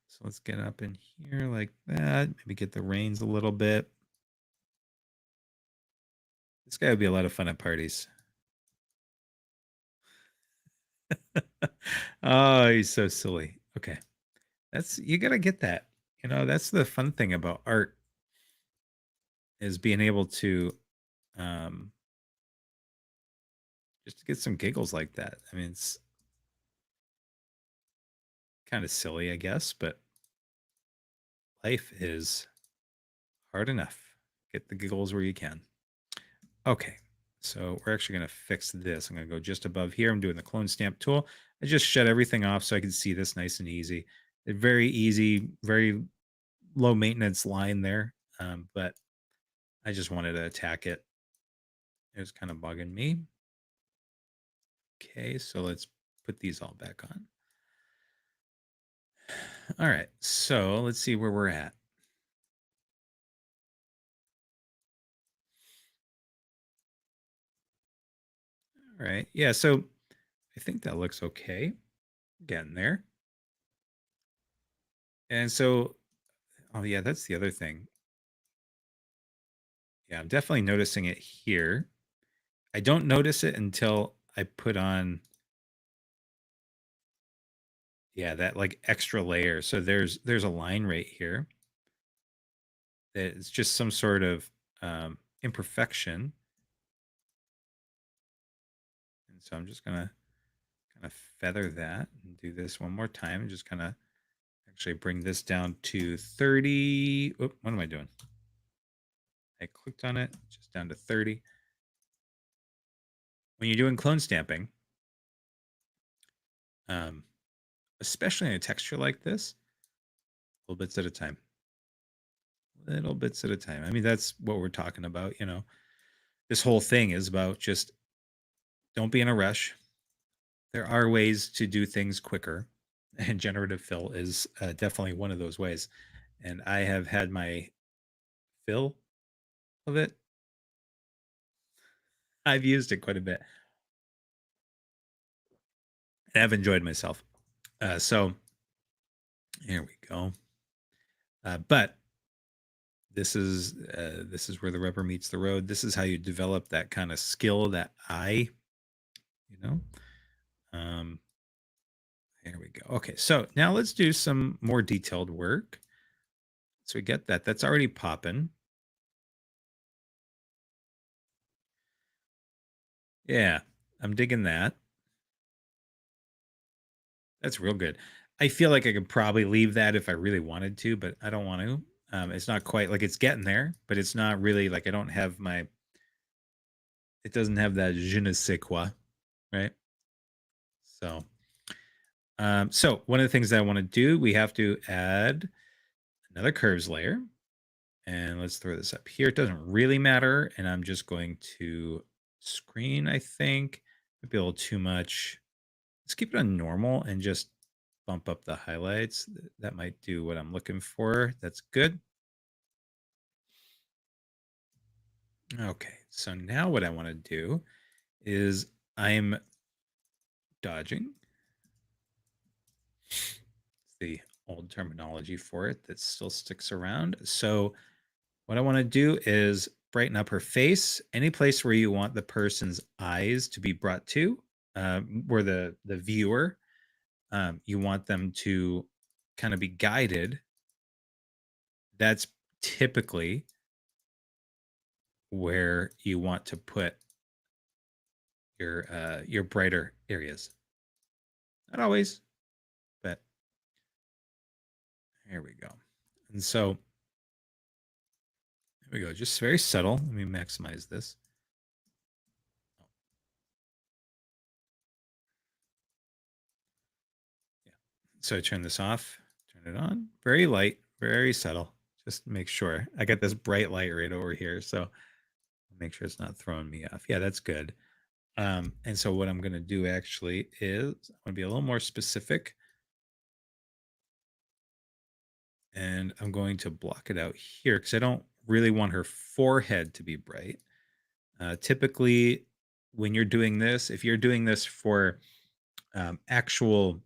So let's get up in here like that. Maybe get the reins a little bit. This guy would be a lot of fun at parties. Oh, he's so silly. Okay. You got to get that. That's the fun thing about art is being able to um just to get some giggles like that. I mean, it's kind of silly, I guess, but life is hard enough. Get the giggles where you can. Okay. So we're actually going to fix this. I'm going to go just above here. I'm doing the clone stamp tool. I just shut everything off so I can see this nice and easy. A very easy, very low maintenance line there. But I just wanted to attack it. It was kind of bugging me. Okay, so let's put these all back on. All right, so let's see where we're at. All right, yeah, so I think that looks okay. Getting there. And so, oh yeah, that's the other thing. Yeah, I'm definitely noticing it here. I don't notice it until I put on, yeah, that like extra layer. So there's a line right here that is just some sort of imperfection. And so I'm just gonna kind of feather that and do this one more time and just kind of actually bring this down to 30. Oop, what am I doing? I clicked on it, just down to 30. When you're doing clone stamping, um, especially in a texture like this, little bits at a time. Little bits at a time. I mean, that's what we're talking about. This whole thing is about just don't be in a rush. There are ways to do things quicker. And generative fill is definitely one of those ways. And I have had my fill of it. I've used it quite a bit. And I've enjoyed myself. So here we go. But this is where the rubber meets the road. This is how you develop that kind of skill, that eye, you know. Here we go. Okay, so now let's do some more detailed work. So we get that. That's already popping. Yeah, I'm digging that. That's real good. I feel like I could probably leave that if I really wanted to, but I don't want to. It's not quite like, it's getting there, but it's not really like, I don't have my, it doesn't have that je ne sais quoi, right? So, so one of the things that I want to do, we have to add another curves layer. And let's throw this up here. It doesn't really matter. And I'm just going to screen, I think. Might be a little too much. Let's keep it on normal and just bump up the highlights. That might do what I'm looking for. That's good. Okay, so now what I want to do is I'm dodging. It's the old terminology for it that still sticks around. So what I want to do is brighten up her face. Any place where you want the person's eyes to be brought to, where the viewer, you want them to kind of be guided. That's typically where you want to put your brighter areas. Not always, but here we go. And so here we go. Just very subtle. Let me maximize this. Yeah. So I turn this off, turn it on. Very light, very subtle. Just make sure. I got this bright light right over here. So make sure it's not throwing me off. Yeah, that's good. And so what I'm going to do actually is I'm going to be a little more specific. And I'm going to block it out here because I don't really want her forehead to be bright. Typically, when you're doing this, if you're doing this for actual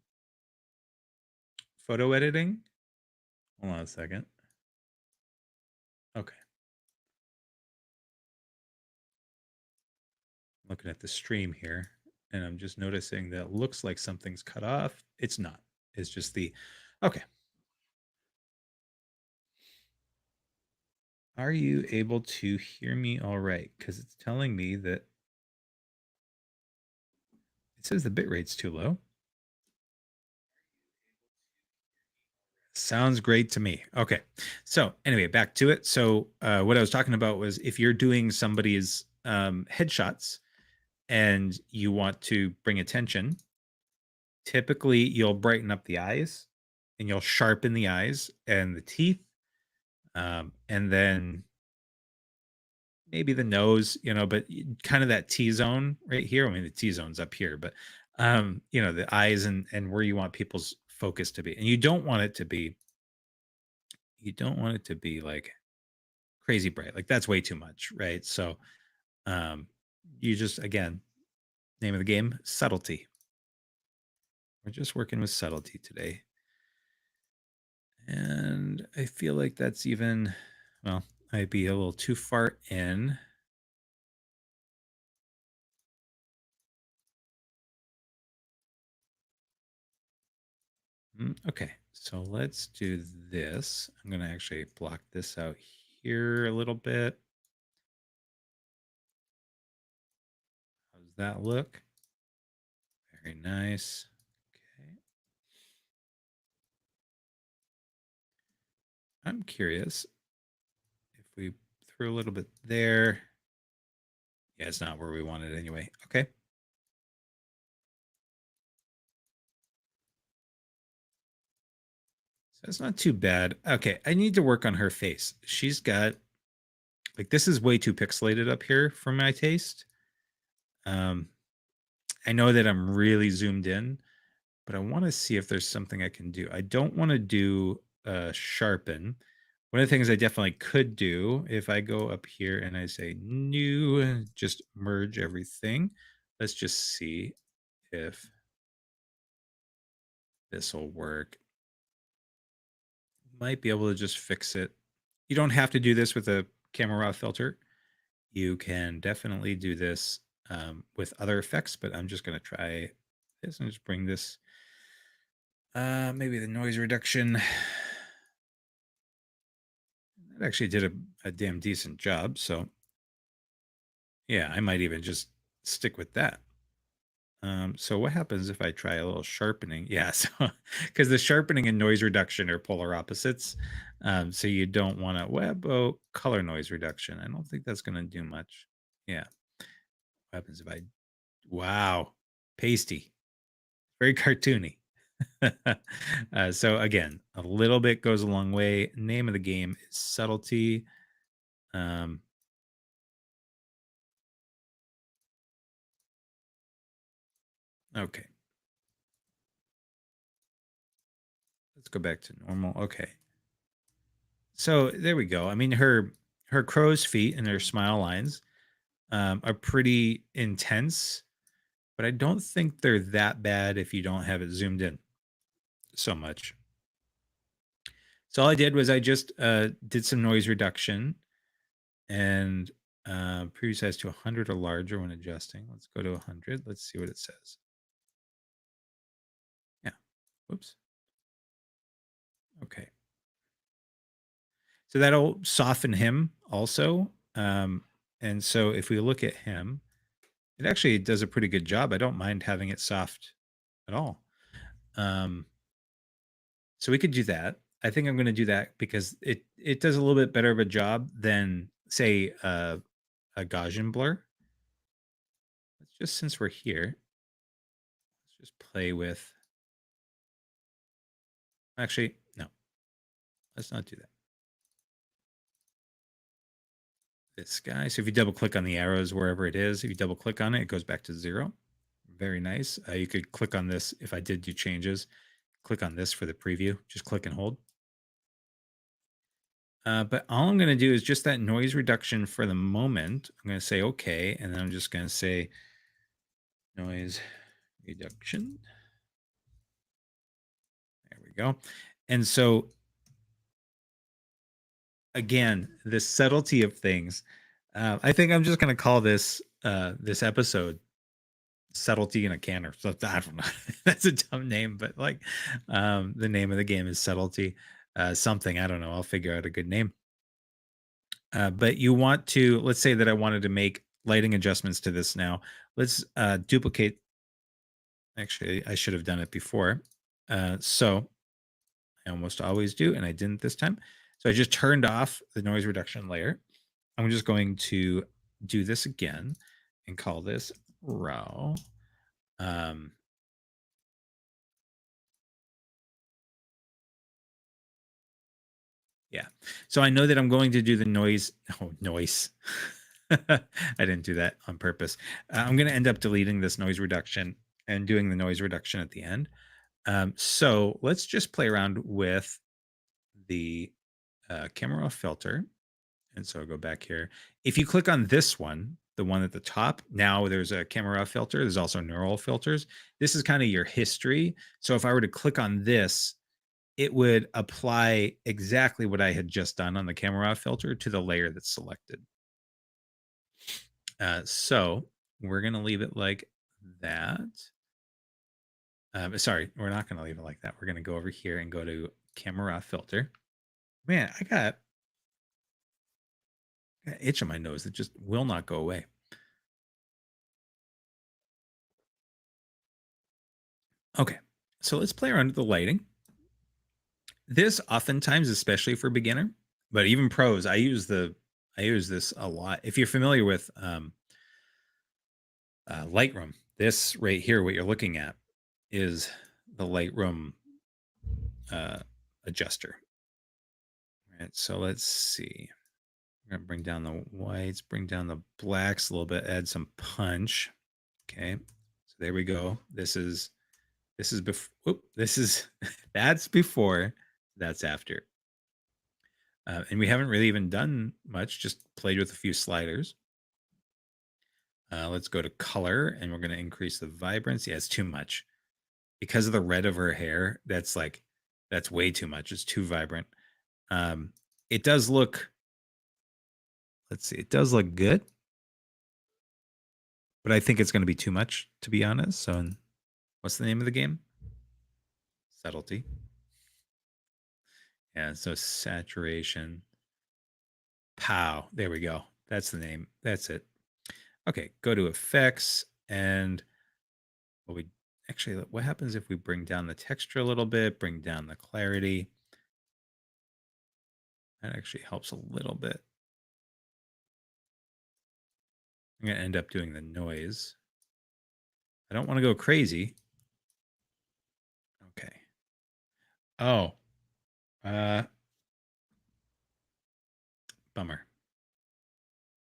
photo editing, hold on a second. Okay. Looking at the stream here, and I'm just noticing that it looks like something's cut off. It's not. It's just the, okay. Are you able to hear me all right? Because it's telling me that it says the bit rate's too low. Sounds great to me. Okay. So anyway, back to it. So what I was talking about was, if you're doing somebody's headshots and you want to bring attention, typically you'll brighten up the eyes and you'll sharpen the eyes and the teeth. And then maybe the nose, but kind of that T zone right here. I mean, the T zone's up here, but the eyes and where you want people's focus to be. And you don't want it to be like crazy bright. Like, that's way too much, right? So you just, again, name of the game, subtlety. We're just working with subtlety today. And I feel like that's even, well, I'd be a little too far in. Okay, so let's do this. I'm going to actually block this out here a little bit. How's that look? Very nice. Okay. I'm curious if we threw a little bit there. Yeah, it's not where we want it anyway. Okay. So it's not too bad. Okay, I need to work on her face. She's got, like, this is way too pixelated up here for my taste. I know that I'm really zoomed in, but I want to see if there's something I can do. I don't want to do sharpen. One of the things I definitely could do if I go up here and I say new, just merge everything. Let's just see if this will work. Might be able to just fix it. You don't have to do this with a camera raw filter. You can definitely do this with other effects, but I'm just going to try this and just bring this, maybe the noise reduction. That actually did a damn decent job. So yeah, I might even just stick with that. So what happens if I try a little sharpening? Yeah, so because the sharpening and noise reduction are polar opposites. So you don't want to color noise reduction. I don't think that's going to do much. Yeah. What happens if I, wow, pasty, very cartoony. So again, a little bit goes a long way. Name of the game is subtlety. Okay. Let's go back to normal. Okay. So there we go. I mean, her crow's feet and her smile lines are pretty intense, but I don't think they're that bad if you don't have it zoomed in so much. So all I did was I just did some noise reduction and preview size to 100 or larger when adjusting. Let's go to 100. Let's see what it says. Yeah. Whoops. Okay. So that'll soften him also. And so if we look at him, it actually does a pretty good job. I don't mind having it soft at all. So we could do that. I think I'm going to do that because it does a little bit better of a job than say a Gaussian blur. Let's just, since we're here, let's just play with. Actually, no, let's not do that. This guy. So if you double click on the arrows wherever it is, if you double click on it, it goes back to 0. Very nice. You could click on this if I did do changes. Click on this for the preview. Just click and hold. But all I'm going to do is just that noise reduction for the moment. I'm going to say okay, and then I'm just going to say noise reduction. There we go. And so again, the subtlety of things. I think I'm just going to call this this episode "Subtlety in a Canner." So I don't know. That's a dumb name, but like the name of the game is Subtlety. Something, I don't know. I'll figure out a good name. But you want to, let's say that I wanted to make lighting adjustments to this now. Let's duplicate. Actually, I should have done it before. So I almost always do, and I didn't this time. So I just turned off the noise reduction layer. I'm just going to do this again and call this raw. Yeah. So I know that I'm going to do the noise. Oh, noise. I didn't do that on purpose. I'm going to end up deleting this noise reduction and doing the noise reduction at the end. So let's just play around with the camera filter. And so I'll go back here. If you click on this one, the one at the top, now there's a camera filter. There's also neural filters. This is kind of your history. So if I were to click on this, it would apply exactly what I had just done on the camera filter to the layer that's selected. So we're going to leave it like that. Sorry, we're not going to leave it like that. We're going to go over here and go to camera filter. Man, I got an itch on my nose that just will not go away. Okay, so let's play around with the lighting. This oftentimes, especially for beginner, but even pros, I use this a lot. If you're familiar with Lightroom, this right here, what you're looking at, is the Lightroom adjuster. All right, so let's see. I'm gonna bring down the whites, bring down the blacks a little bit, add some punch. Okay, so there we go. This is This is before. This is that's before. That's after. And we haven't really even done much. Just played with a few sliders. Let's go to color, and we're going to increase the vibrance. Yeah, it's too much because of the red of her hair. That's way too much. It's too vibrant. It does look. Let's see. It does look good, but I think it's going to be too much, to be honest. So, what's the name of the game? Subtlety. Yeah. So saturation. Pow. There we go. That's the name. That's it. Okay. Go to effects, and what happens if we bring down the texture a little bit, bring down the clarity? That actually helps a little bit. I'm going to end up doing the noise. I don't want to go crazy. Okay. Oh. Bummer.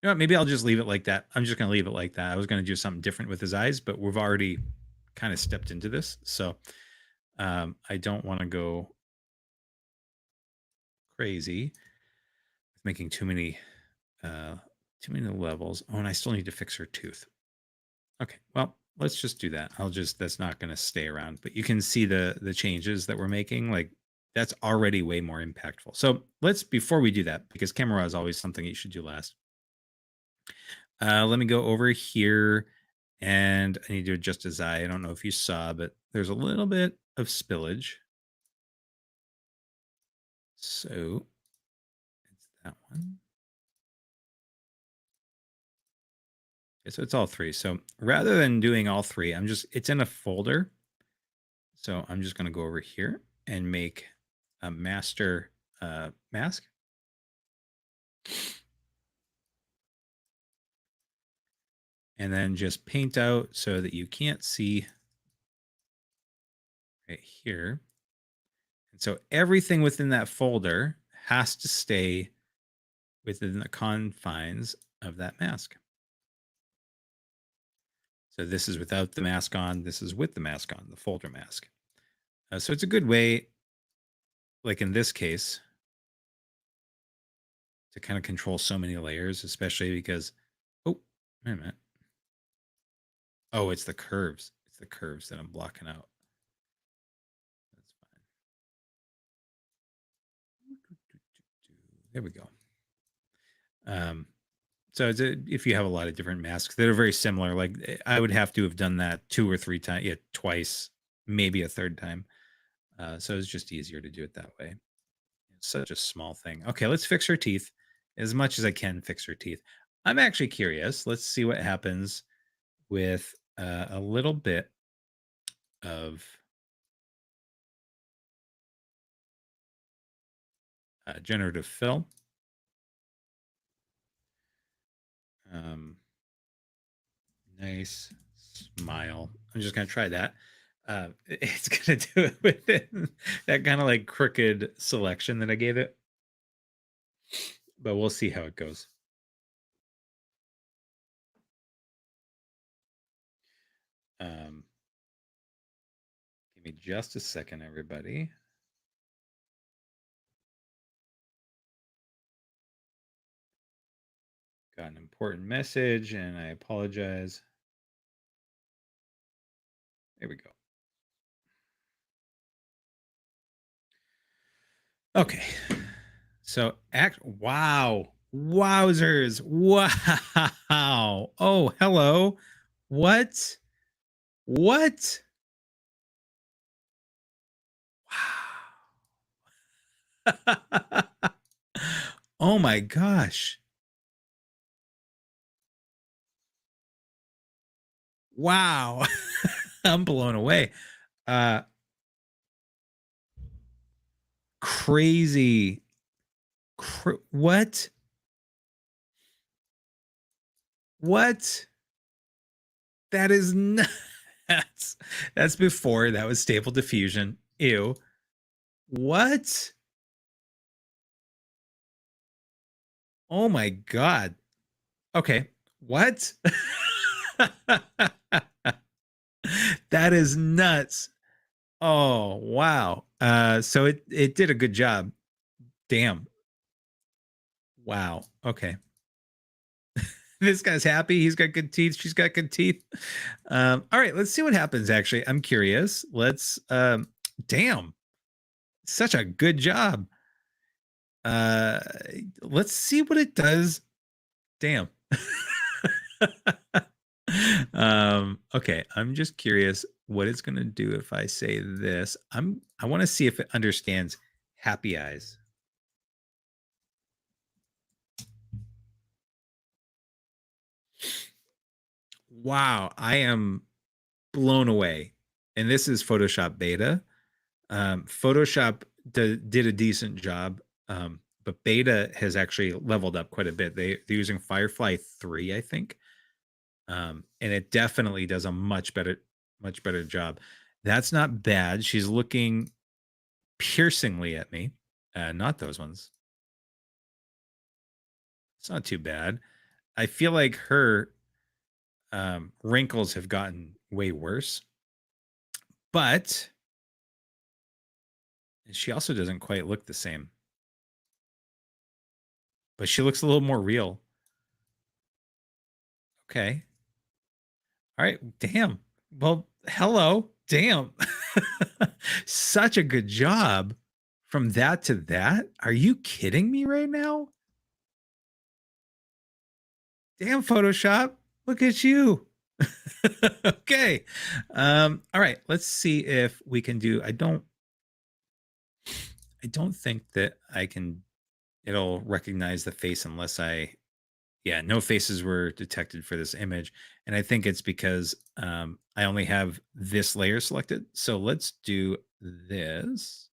You know what? Maybe I'll just leave it like that. I'm just going to leave it like that. I was going to do something different with his eyes, but we've already kind of stepped into this. So I don't want to go crazy with making too many levels. Oh, and I still need to fix her tooth. Okay, well, let's just do that. That's not going to stay around, but you can see the changes that we're making. Like, that's already way more impactful. So before we do that, because camera is always something you should do last. Let me go over here, and I need to adjust his eye. I don't know if you saw, but there's a little bit of spillage. So it's that one. Okay, so it's all three. So rather than doing all three, it's in a folder. So I'm just going to go over here and make a master mask. And then just paint out so that you can't see right here. And so everything within that folder has to stay within the confines of that mask. So this is without the mask on. This is with the mask on, the folder mask. So it's a good way, like in this case, to kind of control so many layers, especially because, oh, wait a minute. Oh, it's the curves. It's the curves that I'm blocking out. That's fine. There we go. So if you have a lot of different masks that are very similar, like I would have to have done that 2 or 3 times, twice, maybe a third time. So it's just easier to do it that way. It's such a small thing. Okay, let's fix her teeth as much as I can. Fix her teeth. I'm actually curious. Let's see what happens with a little bit of generative fill. Nice smile. I'm just going to try that. It's going to do it with that kind of like crooked selection that I gave it. But we'll see how it goes. Give me just a second, everybody. Got an important message, and I apologize. There we go. Okay. So wow. Wowzers. Wow. Oh, hello. What? What? Wow. Oh my gosh. Wow. I'm blown away. Crazy. What? What? That is nuts. That's before that was stable diffusion. Ew. What? Oh my god. Okay. What? That is nuts. Oh, wow. So it did a good job. Damn. Wow. Okay. This guy's happy. He's got good teeth. She's got good teeth. All right, let's see what happens actually. I'm curious. Let's damn. Such a good job. Uh let's see what it does. Damn. Okay, I'm just curious what it's going to do if I say this. I want to see if it understands happy eyes. Wow, I am blown away. And this is Photoshop beta. Photoshop did a decent job, but beta has actually leveled up quite a bit. They're using Firefly 3, I think, and it definitely does a much better job. That's not bad. She's looking piercingly at me. Not those ones. It's not too bad. I feel like her wrinkles have gotten way worse, but she also doesn't quite look the same. But she looks a little more real. Okay. All right. Damn. Well, hello. Damn. Such a good job from that to that. Are you kidding me right now? Damn, Photoshop. Look at you. Okay. All right. Let's see if we can do. I don't think that I can it'll recognize the face unless yeah, no faces were detected for this image. And I think it's because I only have this layer selected. So let's do this.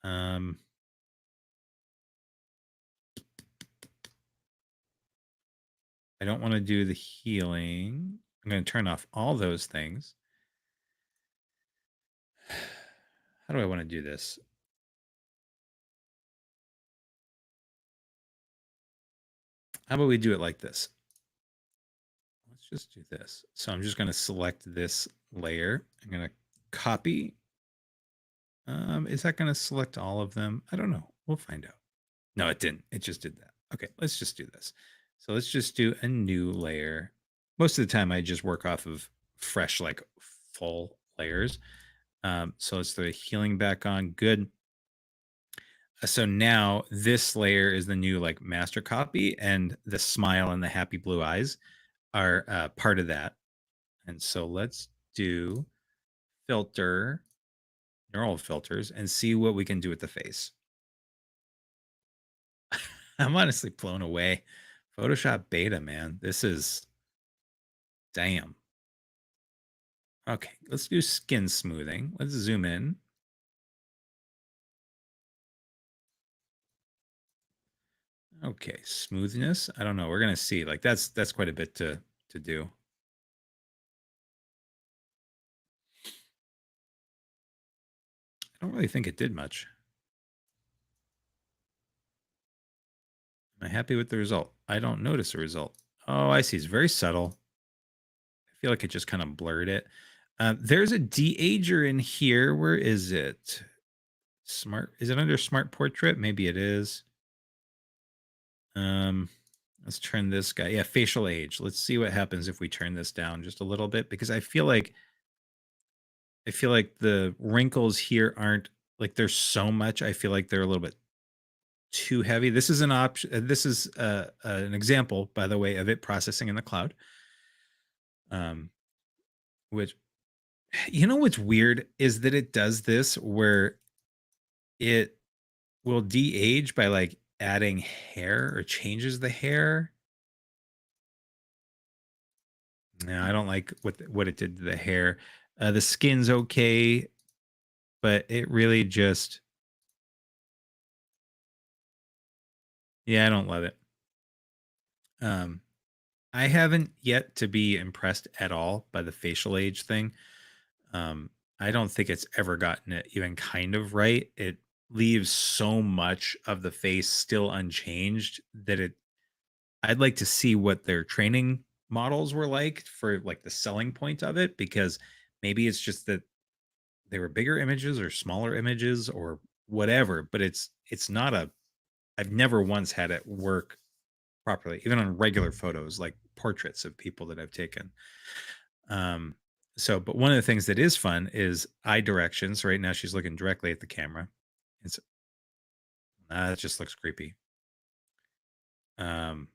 Um, I don't want to do the healing. I'm going to turn off all those things. How do I want to do this? How about we do it like this? Let's just do this. So I'm just going to select this layer. I'm going to copy. Is that going to select all of them? I don't know. We'll find out. No, it didn't. It just did that. Okay, let's just do this. So let's just do a new layer. Most of the time I just work off of fresh, like full layers. So let's throw the healing back on. Good. So now this layer is the new like master copy, and the smile and the happy blue eyes are part of that. And so let's do filter, neural filters, and see what we can do with the face. I'm honestly blown away. Photoshop beta, man. This is damn. Okay, let's do skin smoothing. Let's zoom in. Okay, smoothness. I don't know. We're gonna see. Like that's quite a bit to do. I don't really think it did much. Am I happy with the result? I don't notice a result. Oh, I see. It's very subtle. I feel like it just kind of blurred it. There's a de-ager in here. Where is it? Smart. Is it under smart portrait? Maybe it is. Let's turn this guy. Yeah, facial age. Let's see what happens if we turn this down just a little bit, because I feel like the wrinkles here aren't like there's so much. I feel like they're a little bit too heavy. This is an option. This is an example, by the way, of it processing in the cloud. Which, you know, what's weird is that it does this where it will de-age by like adding hair or changes the hair. No, I don't like what it did to the hair. The skin's okay, but it really just, yeah, I don't love it. I haven't yet to be impressed at all by the facial age thing. Um, I don't think it's ever gotten it even kind of right. It leaves so much of the face still unchanged that I'd like to see what their training models were like for like the selling point of it, because maybe it's just that they were bigger images or smaller images or whatever, but it's not a, I've never once had it work properly, even on regular photos, like portraits of people that I've taken. Um, so, but one of the things that is fun is eye directions. Right now, she's looking directly at the camera. It's it just looks creepy. Um,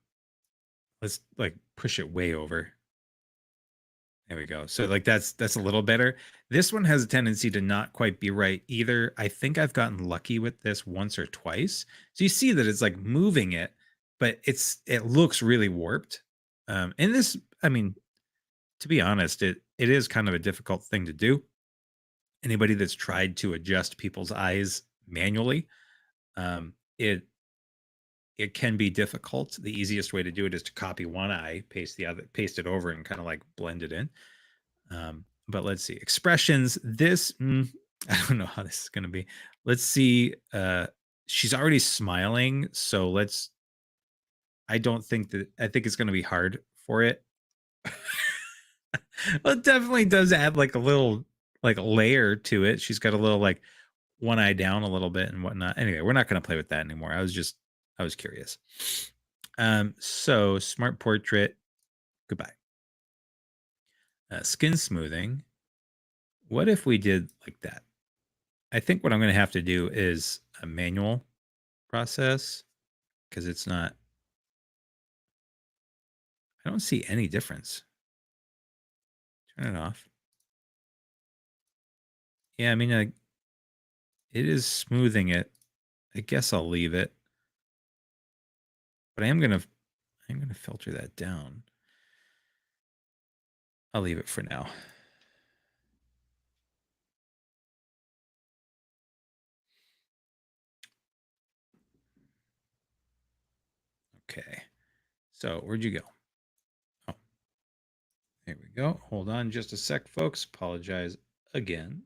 let's like push it way over. There we go. So like that's a little better. This one has a tendency to not quite be right either. I think I've gotten lucky with this once or twice. So you see that it's like moving it, but it looks really warped. And this, I mean, to be honest, it is kind of a difficult thing to do. Anybody that's tried to adjust people's eyes manually, um, it it can be difficult. The easiest way to do it is to copy one eye, paste it over, and kind of like blend it in. But let's see expressions. This I don't know how this is going to be. Let's see. She's already smiling, so let's. I don't think that. I think it's going to be hard for it. Well, it definitely does add like a little like layer to it. She's got a little like one eye down a little bit and whatnot. Anyway, we're not going to play with that anymore. I was curious. So smart portrait. Goodbye. Skin smoothing. What if we did like that? I think what I'm going to have to do is a manual process because it's not. I don't see any difference. Turn it off. Yeah, I mean, it is smoothing it. I guess I'll leave it, but I'm gonna filter that down. I'll leave it for now. Okay. So where'd you go? Oh, there we go. Hold on just a sec, folks. Apologize again.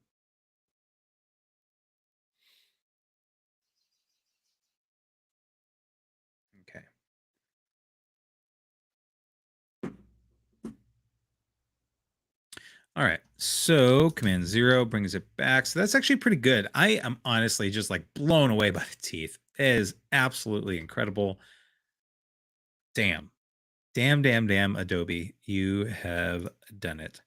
Okay. All right. So Command 0 brings it back. So that's actually pretty good. I am honestly just like blown away by the teeth. It is absolutely incredible. Damn. Damn, Adobe. You have done it.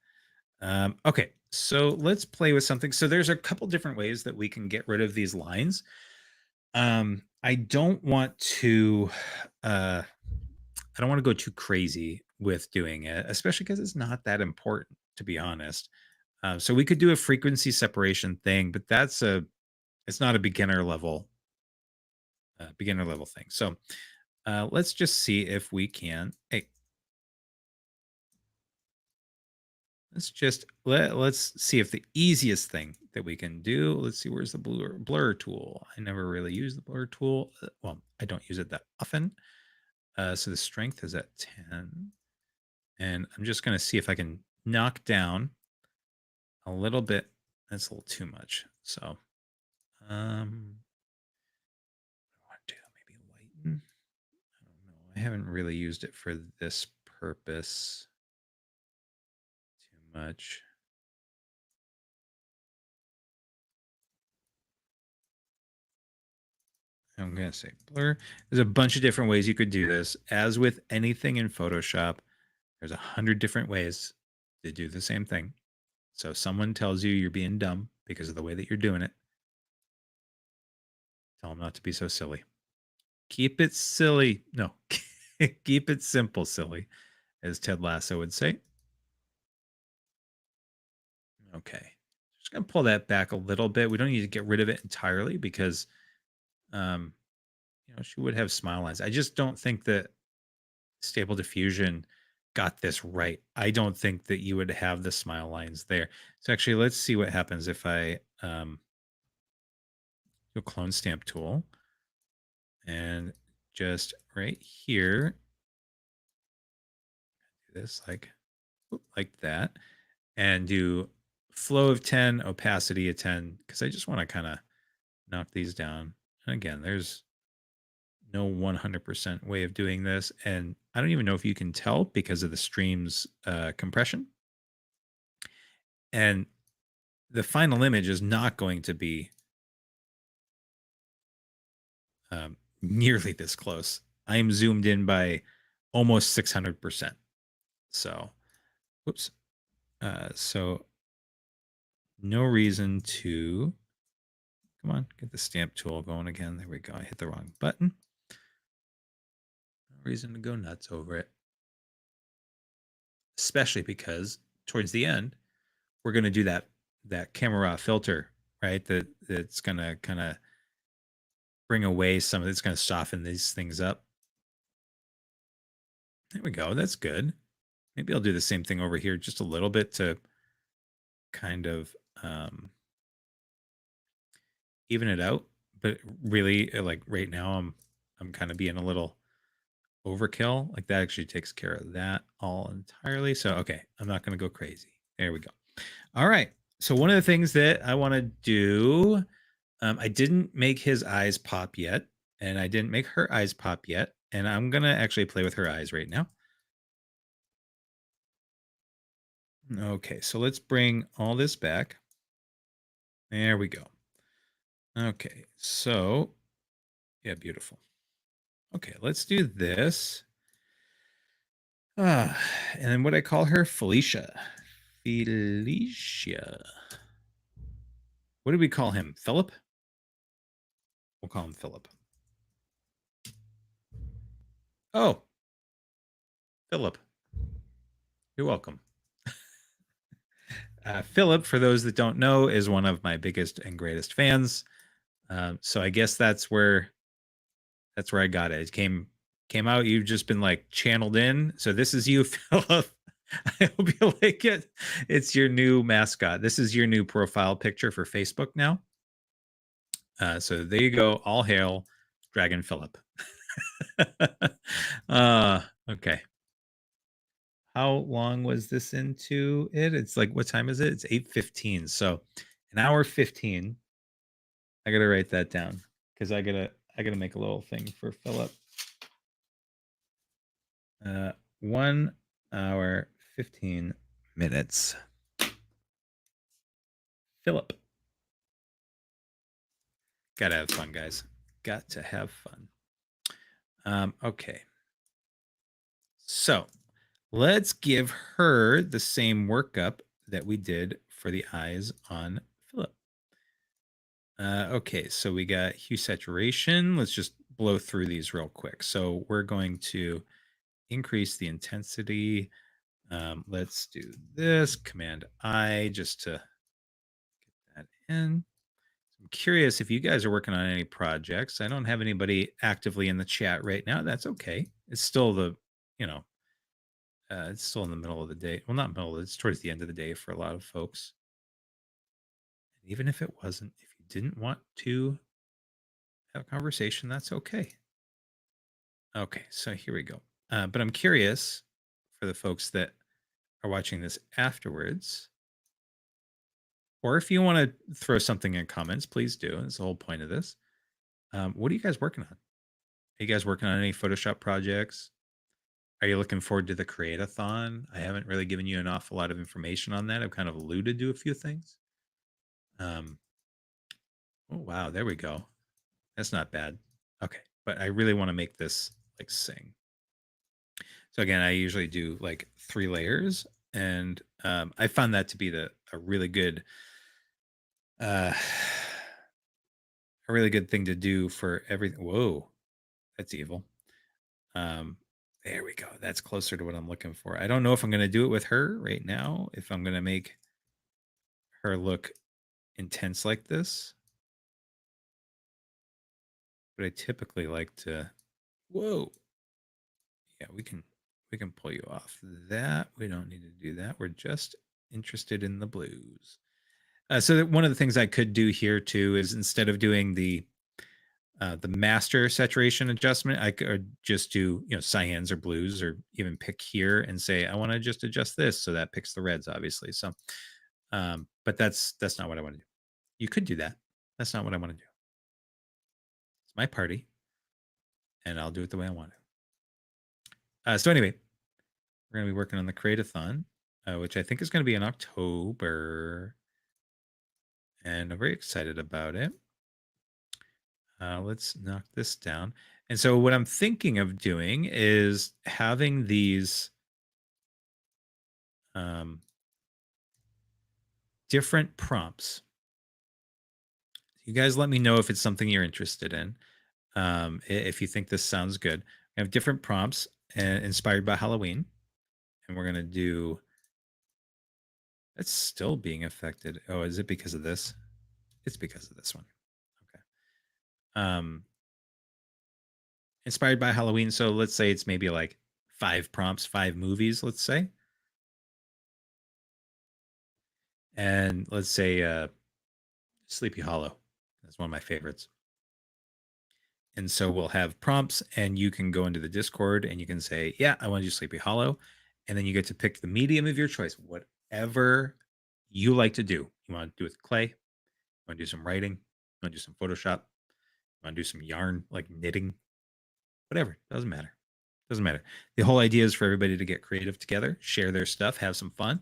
Okay, so let's play with something. So there's a couple different ways that we can get rid of these lines. I don't want to I don't want to go too crazy with doing it, especially because it's not that important, to be honest. So we could do a frequency separation thing, but it's not a beginner level thing. So let's just see if we can. Hey, let's see if the easiest thing that we can do. Let's see, where's the blur tool? I never really use the blur tool. Well, I don't use it that often. So the strength is at 10. And I'm just going to see if I can knock down a little bit. That's a little too much. So what do I want to do? Maybe lighten. I don't know. I haven't really used it for this purpose too much. I'm going to say blur. There's a bunch of different ways you could do this. As with anything in Photoshop, there's 100 different ways to do the same thing. So if someone tells you you're being dumb because of the way that you're doing it, tell them not to be so silly. Keep it silly. No, keep it simple, silly, as Ted Lasso would say. Okay. Just going to pull that back a little bit. We don't need to get rid of it entirely because she would have smile lines. I just don't think that Stable Diffusion got this right. I don't think that you would have the smile lines there. So actually, let's see what happens if I do a clone stamp tool and just right here, do this like that, and do flow of 10, opacity of 10, because I just want to kind of knock these down. And again, there's no 100% way of doing this. And I don't even know if you can tell because of the stream's compression. And the final image is not going to be nearly this close. I am zoomed in by almost 600%. So, whoops. So no reason to, come on, get the stamp tool going again. There we go. I hit the wrong button. No reason to go nuts over it. Especially because towards the end, we're going to do that camera filter, right? That's going to kind of bring away some of it's going to soften these things up. There we go. That's good. Maybe I'll do the same thing over here just a little bit to kind of even it out. But really, like right now, I'm kind of being a little overkill. Like that actually takes care of that all entirely. So okay, I'm not going to go crazy. There we go. All right. So one of the things that I want to do, I didn't make his eyes pop yet, and I didn't make her eyes pop yet, and I'm going to actually play with her eyes right now. Okay, so let's bring all this back. There we go. Okay, so yeah, beautiful. Okay, let's do this. And then what I call her, Felicia. Felicia. What do we call him? Philip? We'll call him Philip. Oh, Philip. You're welcome. Philip, for those that don't know, is one of my biggest and greatest fans. So I guess that's where I got it. It came out. You've just been like channeled in. So this is you, Philip. I hope you like it. It's your new mascot. This is your new profile picture for Facebook now. So there you go. All hail Dragon Philip. Okay. How long was this into it? It's like, what time is it? It's 8:15. So an hour 15. I gotta write that down because I gotta make a little thing for Philip. 1 hour 15 minutes. Philip. Gotta have fun, guys. Got to have fun. Okay. So let's give her the same workup that we did for the eyes on Philip. Okay, so we got hue saturation. Let's just blow through these real quick. So we're going to increase the intensity. Let's do this, Command I, just to get that in. I'm curious if you guys are working on any projects. I don't have anybody actively in the chat right now. That's okay. It's still it's still in the middle of the day. Well, not middle, it's towards the end of the day for a lot of folks. And even if it wasn't, if you didn't want to have a conversation, that's okay. Okay, so here we go. But I'm curious for the folks that are watching this afterwards, or if you want to throw something in comments, please do. That's the whole point of this. What are you guys working on? Are you guys working on any Photoshop projects? Are you looking forward to the Create-a-thon? I haven't really given you an awful lot of information on that. I've kind of alluded to a few things. Oh, wow. There we go. That's not bad. Okay. But I really want to make this like sing. So again, I usually do like 3 layers, and I found that to be a really good a really good thing to do for everything. Whoa, that's evil. There we go. That's closer to what I'm looking for. I don't know if I'm going to do it with her right now, if I'm going to make her look intense like this. But I typically like to, whoa. Yeah, we can pull you off that. We don't need to do that. We're just interested in the blues. So one of the things I could do here too is, instead of doing the master saturation adjustment, I could just do, cyans or blues, or even pick here and say, I want to just adjust this. So that picks the reds, obviously. So, but that's not what I want to do. You could do that. That's not what I want to do. It's my party, and I'll do it the way I want to. So anyway, we're going to be working on the Create-a-thon, which I think is going to be in October. and I'm very excited about it. Let's knock this down. And so what I'm thinking of doing is having these different prompts. You guys let me know if it's something you're interested in. If you think this sounds good. I have different prompts inspired by Halloween. And we're going to do, it's still being affected. Oh, is it because of this? It's because of this one. Okay. Inspired by Halloween. So let's say it's maybe like 5 prompts, 5 movies, let's say. And let's say Sleepy Hollow. That's one of my favorites. And so we'll have prompts, and you can go into the Discord and you can say, yeah, I want to do Sleepy Hollow. And then you get to pick the medium of your choice, whatever you like to do. You want to do it with clay? You want to do some writing? You want to do some Photoshop? You want to do some yarn, like knitting? Whatever. Doesn't matter. Doesn't matter. The whole idea is for everybody to get creative together, share their stuff, have some fun,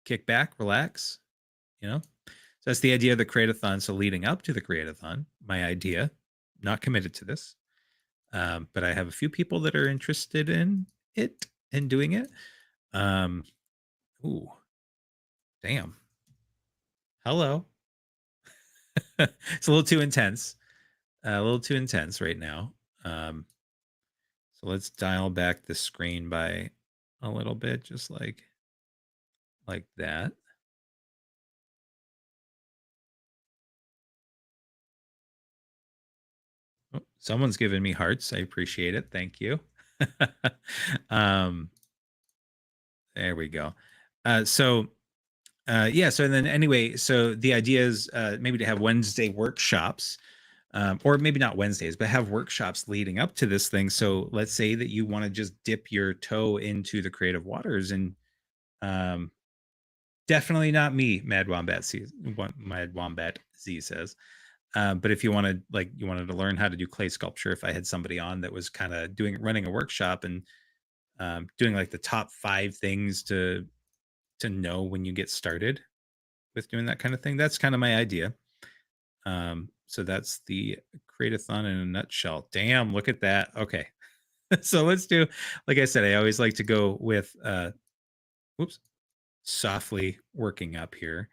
kick back, relax, you know? So that's the idea of the Create-a-thon. So leading up to the Create-a-thon, my idea, not committed to this, but I have a few people that are interested in it and doing it. Ooh, damn. Hello. It's a little too intense. A little too intense right now. So let's dial back the screen by a little bit, just like that. Oh, someone's giving me hearts. I appreciate it. Thank you. There we go. So yeah, so then anyway, so the idea is maybe to have Wednesday workshops, or maybe not Wednesdays, but have workshops leading up to this thing. So let's say that you want to just dip your toe into the creative waters, and um, definitely not me, Mad Wombat Z says. But if you wanted, like, you wanted to learn how to do clay sculpture, if I had somebody on that was kind of running a workshop and doing like the top 5 things to know when you get started with doing that kind of thing, that's kind of my idea. So that's the Create-a-thon in a nutshell. Damn, look at that. Okay. So let's do, like I said, I always like to go with whoops, softly working up here.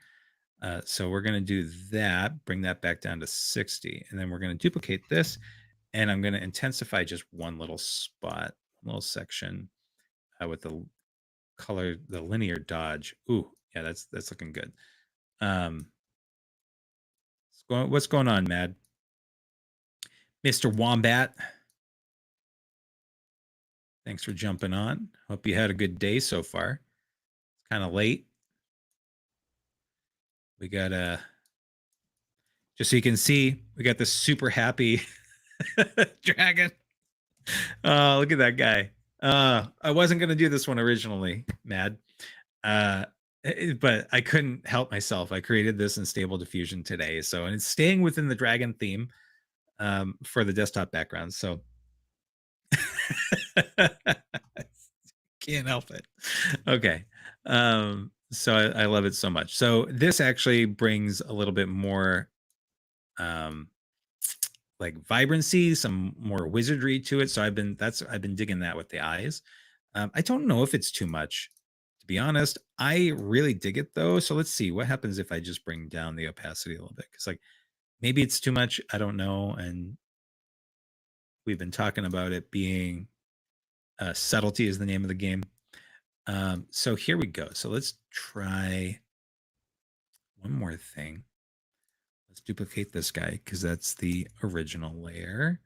So we're going to do that, bring that back down to 60, and then we're going to duplicate this, and I'm going to intensify just one little spot, one little section with the color, the linear dodge. Ooh, yeah, that's looking good. What's going on, Mad? Mr. Wombat. Thanks for jumping on. Hope you had a good day so far. It's kind of late. We got just so you can see, we got this super happy dragon. Oh, look at that guy. I wasn't gonna do this one originally, Mad. But I couldn't help myself. I created this in Stable Diffusion today. So, and it's staying within the dragon theme for the desktop background. So can't help it. Okay. So I love it so much. So this actually brings a little bit more like vibrancy, some more wizardry to it. So I've been digging that with the eyes. I don't know if it's too much, to be honest. I really dig it though. So let's see what happens if I just bring down the opacity a little bit, because like maybe it's too much. I don't know. And we've been talking about it being subtlety is the name of the game. So here we go. So let's try one more thing. Let's duplicate this guy because that's the original layer.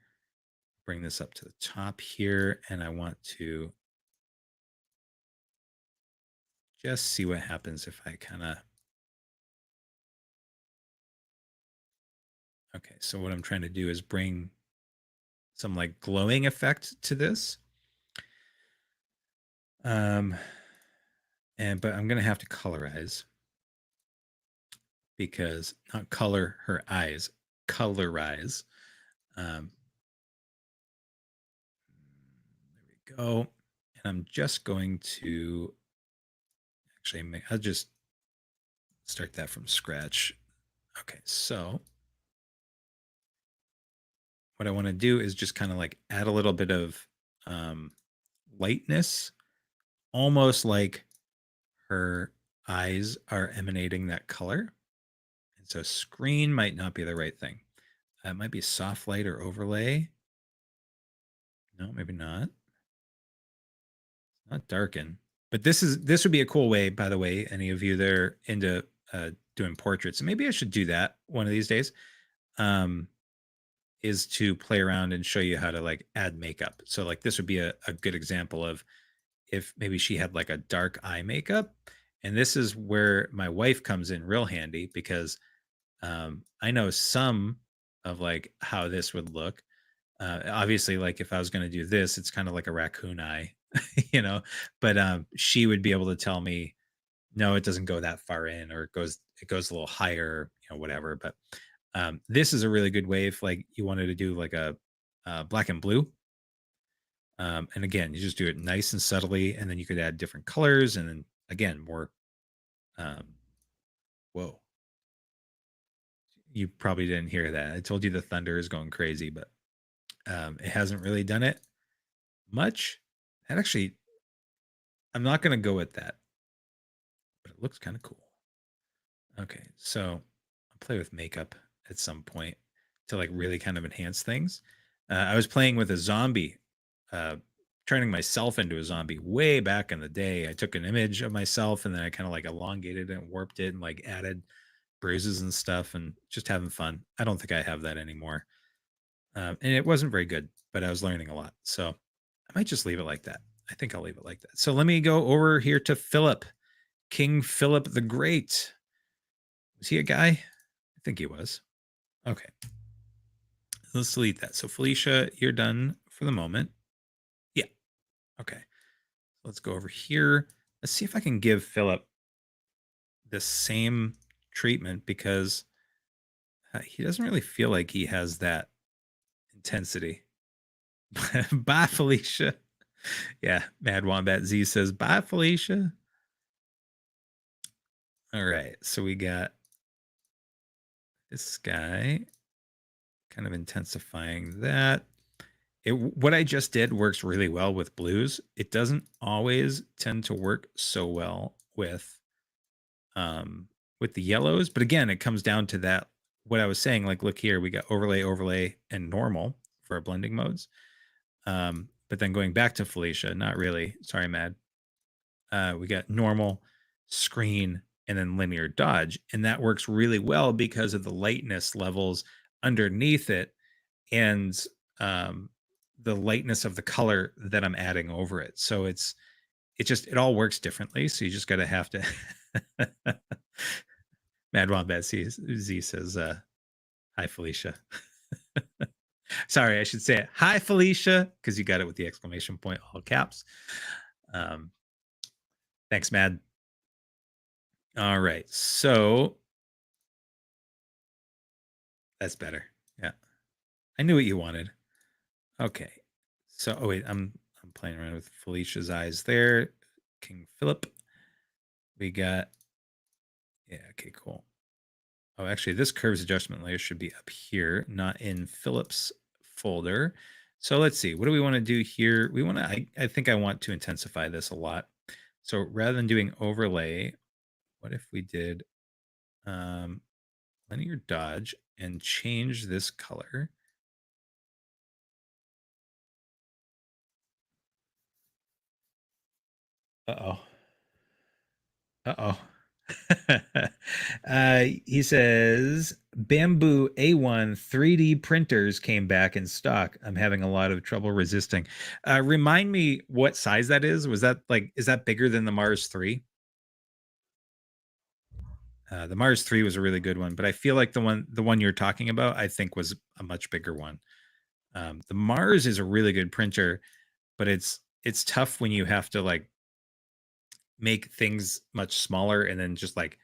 Bring this up to the top here, and I want to just see what happens if I kind of. Okay, so what I'm trying to do is bring some like glowing effect to this. But I'm gonna have to colorize, because not color her eyes, colorize. There we go. And I'm just going to actually I'll just start that from scratch. Okay, so what I want to do is just kind of like add a little bit of um, lightness, almost like her eyes are emanating that color. And so screen might not be the right thing. It might be soft light or overlay. No, maybe not. Not darken. But this would be a cool way, by the way, any of you that are into doing portraits, and maybe I should do that one of these days. Um, is to play around and show you how to like add makeup. So like this would be a good example of if maybe she had like a dark eye makeup. And this is where my wife comes in real handy because I know some of like how this would look. Obviously, like if I was going to do this, it's kind of like a raccoon eye, you know. But she would be able to tell me, no, it doesn't go that far in, or it goes a little higher, you know, whatever. But this is a really good way if like you wanted to do like a black and blue. And again, you just do it nice and subtly, and then you could add different colors, and then again, more. Um, whoa, you probably didn't hear that. I told you the thunder is going crazy, but it hasn't really done it much. And actually, I'm not going to go with that, but it looks kind of cool. Okay, so I'll play with makeup at some point to like really kind of enhance things. I was playing with a zombie, turning myself into a zombie way back in the day. I took an image of myself and then I kind of like elongated it and warped it and like added bruises and stuff and just having fun. I don't think I have that anymore. And it wasn't very good, but I was learning a lot. So I might just leave it like that. I think I'll leave it like that. So let me go over here to Philip, King Philip the Great. Was he a guy? I think he was. Okay. Let's delete that. So Felicia, you're done for the moment. Yeah. Okay. Let's go over here. Let's see if I can give Philip the same treatment because he doesn't really feel like he has that intensity. Bye, Felicia. Yeah. Mad Wombat Z says, bye, Felicia. All right. So we got this guy kind of intensifying that. What I just did works really well with blues. It doesn't always tend to work so well um with the yellows, but again, it comes down to that what I was saying, like look here, we got overlay, overlay and normal for our blending modes. But then going back to Felicia, not really. Sorry, Mad. We got normal, screen, and then linear dodge, and that works really well because of the lightness levels underneath it and um, the lightness of the color that I'm adding over it. So it all works differently. So you just gotta have to. Mad Wombat Z says, "Hi Felicia." Sorry, I should say it. Hi Felicia, because you got it with the exclamation point, all caps. Um, thanks, Mad. All right, so that's better. Yeah, I knew what you wanted. Okay, so oh wait, I'm playing around with Felicia's eyes there. King Philip. We got yeah. Okay, cool. Oh, actually, this curves adjustment layer should be up here, not in Philip's folder. So let's see. What do we want to do here? We want to. I think I want to intensify this a lot. So rather than doing overlay, what if we did linear dodge and change this color? Uh-oh. Uh-oh. He says Bamboo A1 3D printers came back in stock. I'm having a lot of trouble resisting. Remind me what size that is. Was that like, is that bigger than the Mars 3? The Mars 3 was a really good one, but I feel like the one you're talking about, I think was a much bigger one. The Mars is a really good printer, but it's tough when you have to like make things much smaller and then just like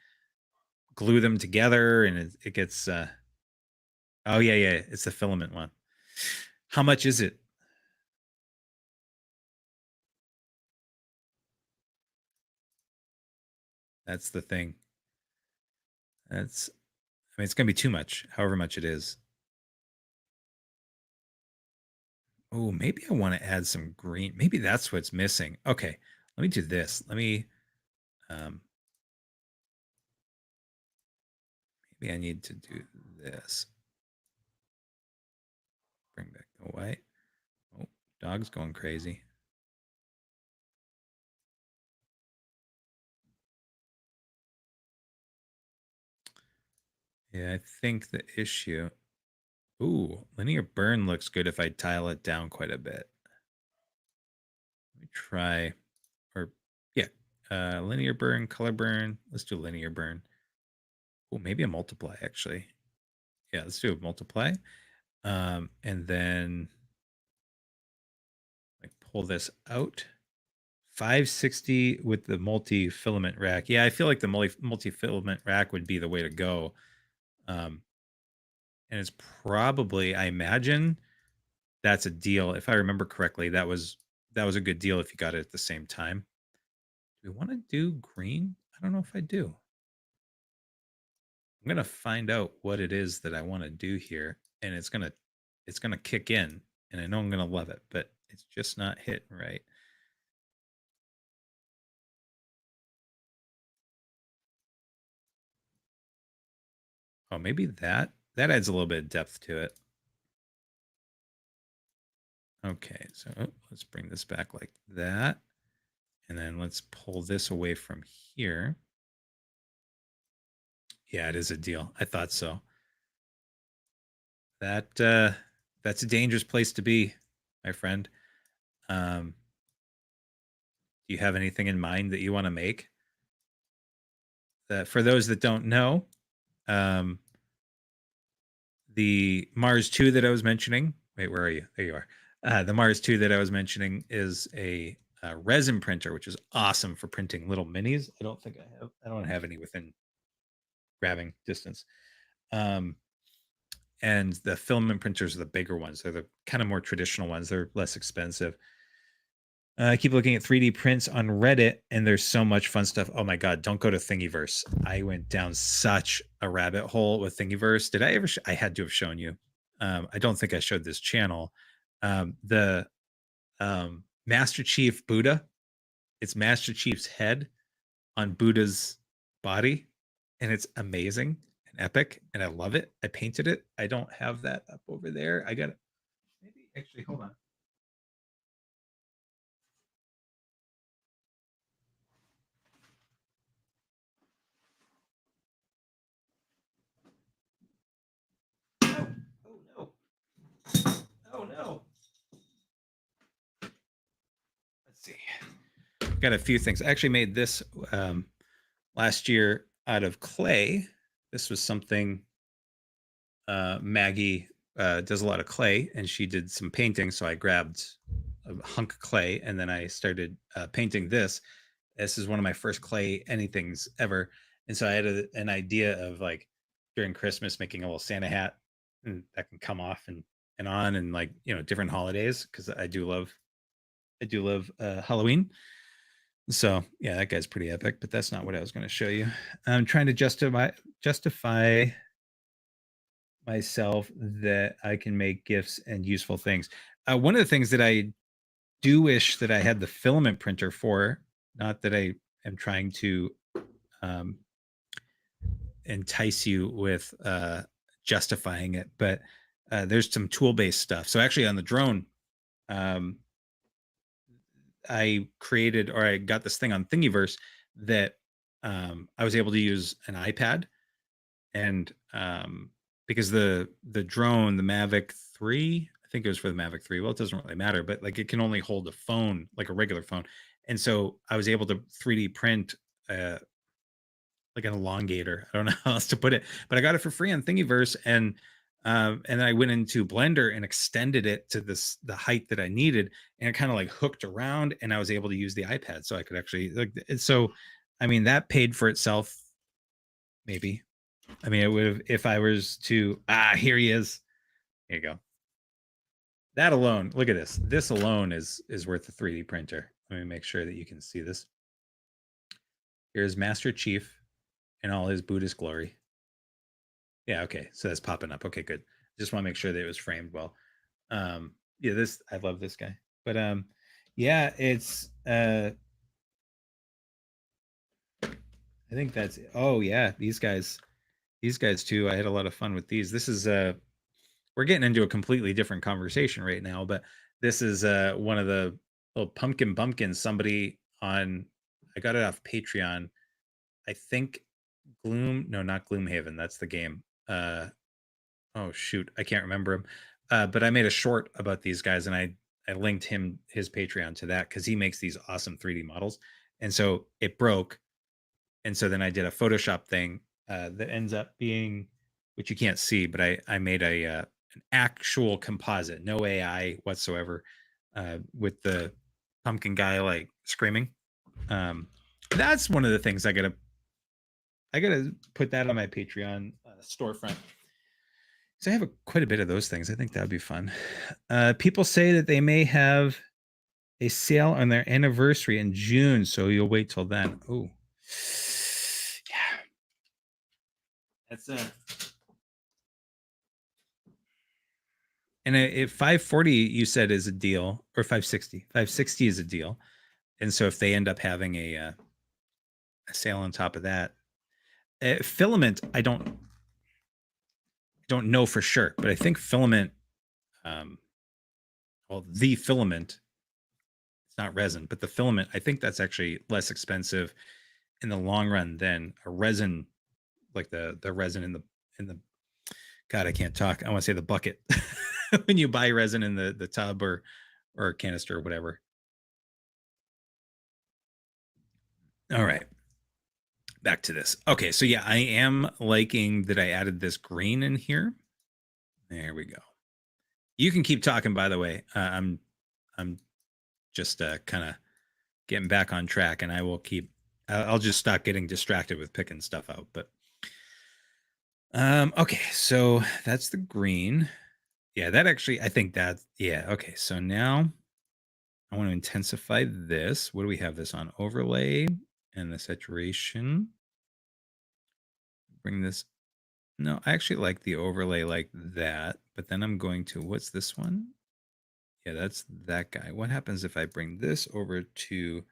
glue them together and it gets oh yeah, it's the filament one. How much is it? That's the thing. That's I mean, it's going to be too much, however much it is. Oh, maybe I want to add some green. Maybe that's what's missing. Okay, let me do this. Let me, um, maybe I need to do this. Bring back the white. Oh, dog's going crazy. Yeah, I think the issue. Ooh, linear burn looks good if I tile it down quite a bit. Let me try, or yeah, linear burn, color burn. Let's do linear burn. Oh, maybe a multiply actually. Yeah, let's do a multiply. And then like pull this out. 560 with the multi-filament rack. Yeah, I feel like the multi-filament rack would be the way to go. And it's probably, I imagine, that's a deal. If I remember correctly, that was a good deal if you got it at the same time. Do we want to do green? I don't know if I do. I'm gonna find out what it is that I want to do here, and it's gonna kick in, and I know I'm gonna love it, but it's just not hitting right. Oh, maybe that adds a little bit of depth to it. Okay, so let's bring this back like that. And then let's pull this away from here. Yeah, it is a deal. I thought so. That's a dangerous place to be, my friend. Um, do you have anything in mind that you want to make? For those that don't know, um, the Mars 2 that I was mentioning. Wait, where are you? There you are. The Mars 2 that I was mentioning is a resin printer, which is awesome for printing little minis. I don't have any within grabbing distance. Um, and the filament printers are the bigger ones. They're the kind of more traditional ones. They're less expensive. I keep looking at 3D prints on Reddit, and there's so much fun stuff. Oh my god, don't go to Thingiverse. I went down such a rabbit hole with Thingiverse. Did I ever? I had to have shown you. I don't think I showed this channel. The Master Chief Buddha. It's Master Chief's head on Buddha's body, and it's amazing and epic, and I love it. I painted it. I don't have that up over there. I got it. Maybe actually, hold on. Oh, oh no! Oh no! Let's see. Got a few things. I actually made this last year out of clay. This was something Maggie does a lot of clay, and she did some painting. So I grabbed a hunk of clay, and then I started painting this. This is one of my first clay anythings ever, and so I had an idea of like during Christmas making a little Santa hat, and that can come off and on, and like different holidays because I do love Halloween. So yeah, that guy's pretty epic, but that's not what I was going to show you. I'm trying to justify myself that I can make gifts and useful things. One of the things that I do wish that I had the filament printer for, not that I am trying to um, entice you with justifying it, but there's some tool-based stuff. So actually on the drone, um, I got this thing on Thingiverse that I was able to use an iPad, and because the drone, the Mavic 3, I think it was for the Mavic 3. Well, it doesn't really matter, but like it can only hold a phone, like a regular phone, and so I was able to 3D print uh, like an elongator. I don't know how else to put it, but I got it for free on Thingiverse, and then I went into Blender and extended it to the height that I needed, and it kind of like hooked around, and I was able to use the iPad, so I could actually like. So, I mean, that paid for itself, maybe. I mean, it would have if I was to. Here he is. Here you go. That alone, look at this. This alone is worth a 3D printer. Let me make sure that you can see this. Here's Master Chief in all his Buddhist glory. Yeah, okay. So that's popping up. Okay, good. Just want to make sure that it was framed well. Yeah, this I love this guy. But yeah, it's I think that's oh yeah, these guys too. I had a lot of fun with these. This is we're getting into a completely different conversation right now, but this is one of the little pumpkin bumpkins somebody on I got it off Patreon. I think Gloom, no, not Gloomhaven, that's the game. Oh shoot, I can't remember him. But I made a short about these guys, and I linked his Patreon to that because he makes these awesome 3D models. And so it broke, and so then I did a Photoshop thing that ends up being, which you can't see, but I made a an actual composite, no AI whatsoever, with the pumpkin guy like screaming. Um, that's one of the things I gotta put that on my Patreon storefront. So I have quite a bit of those things. I think that'd be fun. People say that they may have a sale on their anniversary in June, so you'll wait till then. Oh, yeah, that's and if 540 you said is a deal, or 560, 560 is a deal, and so if they end up having a sale on top of that, filament, I don't know for sure, but I think filament, um, well, the filament, it's not resin, but the filament, I think that's actually less expensive in the long run than a resin, like the resin in the God, I can't talk. I want to say the bucket when you buy resin in the tub or canister or whatever. All right, back to this. Okay, so yeah, I am liking that I added this green in here. There we go. You can keep talking, by the way. I'm just kind of getting back on track, and I will keep. I'll just stop getting distracted with picking stuff out. But okay, so that's the green. Yeah, that actually, I think that. Yeah, okay. So now I want to intensify this. What do we have this on? Overlay and the saturation. Bring this. No, I actually like the overlay like that. But then I'm going to, what's this one? Yeah, that's that guy. What happens if I bring this over to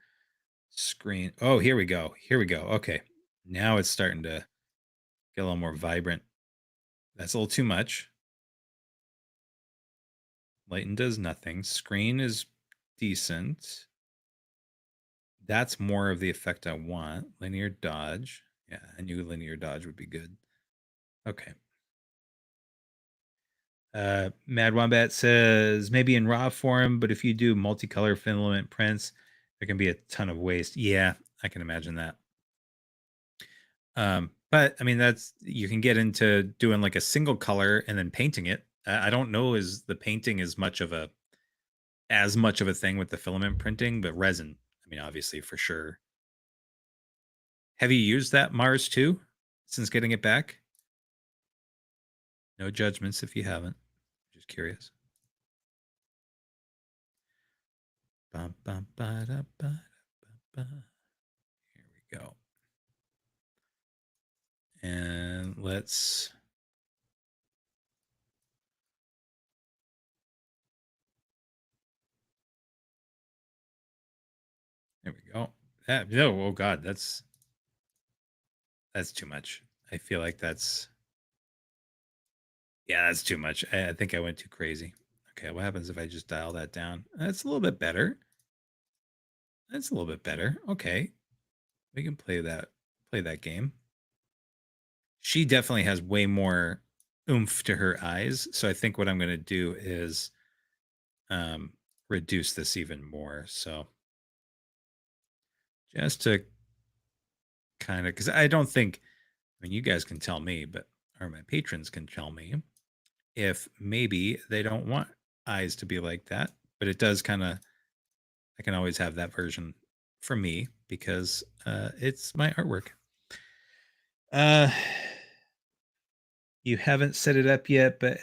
screen? Oh, here we go. Here we go. Okay. Now it's starting to get a little more vibrant. That's a little too much. Lighten does nothing. Screen is decent. That's more of the effect I want. Linear dodge. Yeah, I knew linear dodge would be good. Okay. Mad Wombat says maybe in raw form, but if you do multicolor filament prints, there can be a ton of waste. Yeah, I can imagine that. But I mean, that's you can get into doing like a single color and then painting it. I don't know is the painting as much of a thing with the filament printing, but resin. I mean, obviously for sure. Have you used that Mars too since getting it back? No judgments if you haven't. Just curious. Bum, bum, ba, da, ba, ba. Here we go. And let's there we go. No, oh god, that's too much. I feel like that's yeah, that's too much. I think I went too crazy. Okay, what happens if I just dial that down? That's a little bit better. That's a little bit better. Okay. We can play that game. She definitely has way more oomph to her eyes. So I think what I'm gonna do is um reduce this even more. So just to kind of because I don't think I mean you guys can tell me, but or my patrons can tell me if maybe they don't want eyes to be like that. But it does kind of I can always have that version for me because it's my artwork. Uh you haven't set it up yet, but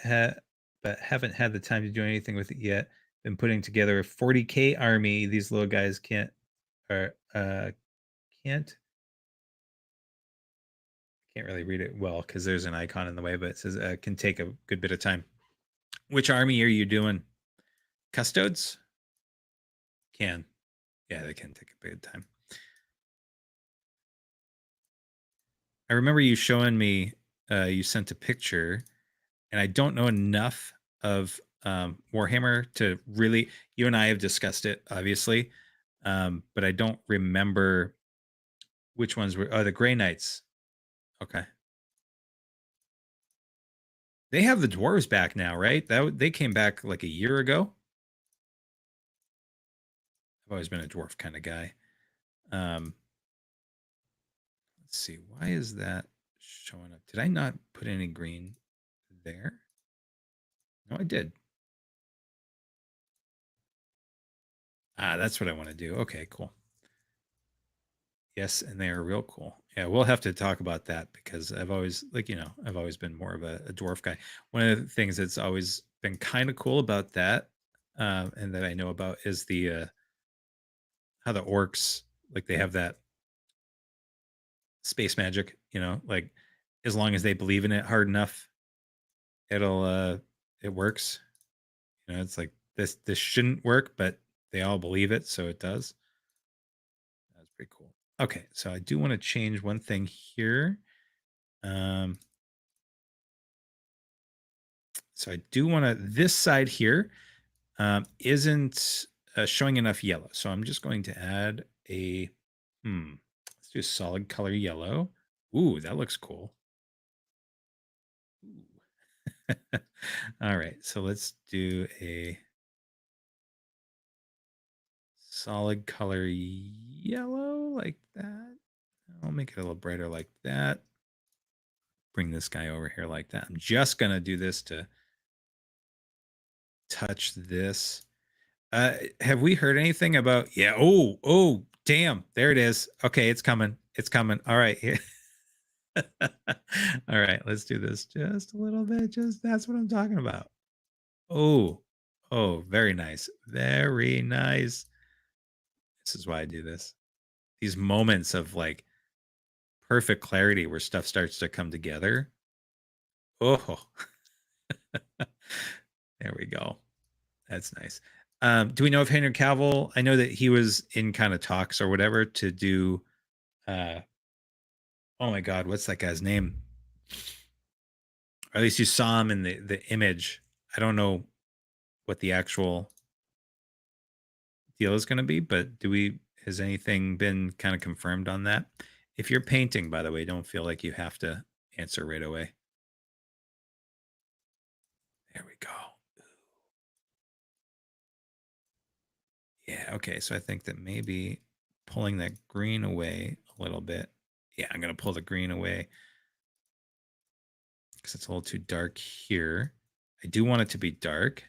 haven't had the time to do anything with it yet. Been putting together a 40K army. These little guys can't or can't can't really read it well because there's an icon in the way, but it says can take a good bit of time. Which army are you doing? Custodes? Can. Yeah, they can take a bit of time. I remember you showing me, you sent a picture, and I don't know enough of Warhammer to really, you and I have discussed it, obviously, but I don't remember which ones were, oh, the Grey Knights. Okay. They have the dwarves back now, right? They came back like a year ago. I've always been a dwarf kind of guy. Let's see, why is that showing up? Did I not put any green there? No, I did. Ah, that's what I want to do. Okay, cool. Yes, and they are real cool. Yeah, we'll have to talk about that because I've always, like, I've always been more of a dwarf guy. One of the things that's always been kind of cool about that, and that I know about, is the how the orcs, like, they have that space magic. Like, as long as they believe in it hard enough, it works. It's like this shouldn't work, but they all believe it, so it does. That's pretty cool. Okay, so I do want to change one thing here. So I do want to, this side here isn't showing enough yellow. So I'm just going to add let's do a solid color yellow. Ooh, that looks cool. All right, so let's do a solid color yellow like that. I'll make it a little brighter like that. Bring this guy over here like that. I'm just going to do this to touch this. Have we heard anything about, yeah, oh, damn, there it is. Okay, it's coming. It's coming. All right. All right, let's do this just a little bit. Just, that's what I'm talking about. Oh, very nice. Very nice. This is why I do this. These moments of like perfect clarity where stuff starts to come together. Oh, there we go. That's nice. Do we know if Henry Cavill? I know that he was in kind of talks or whatever to do. Oh my God, what's that guy's name? Or at least you saw him in the image. I don't know what the actual deal is going to be, but has anything been kind of confirmed on that? If you're painting, by the way, don't feel like you have to answer right away. There we go. Yeah, okay. So I think that maybe pulling that green away a little bit. Yeah, I'm going to pull the green away because it's a little too dark here. I do want it to be dark.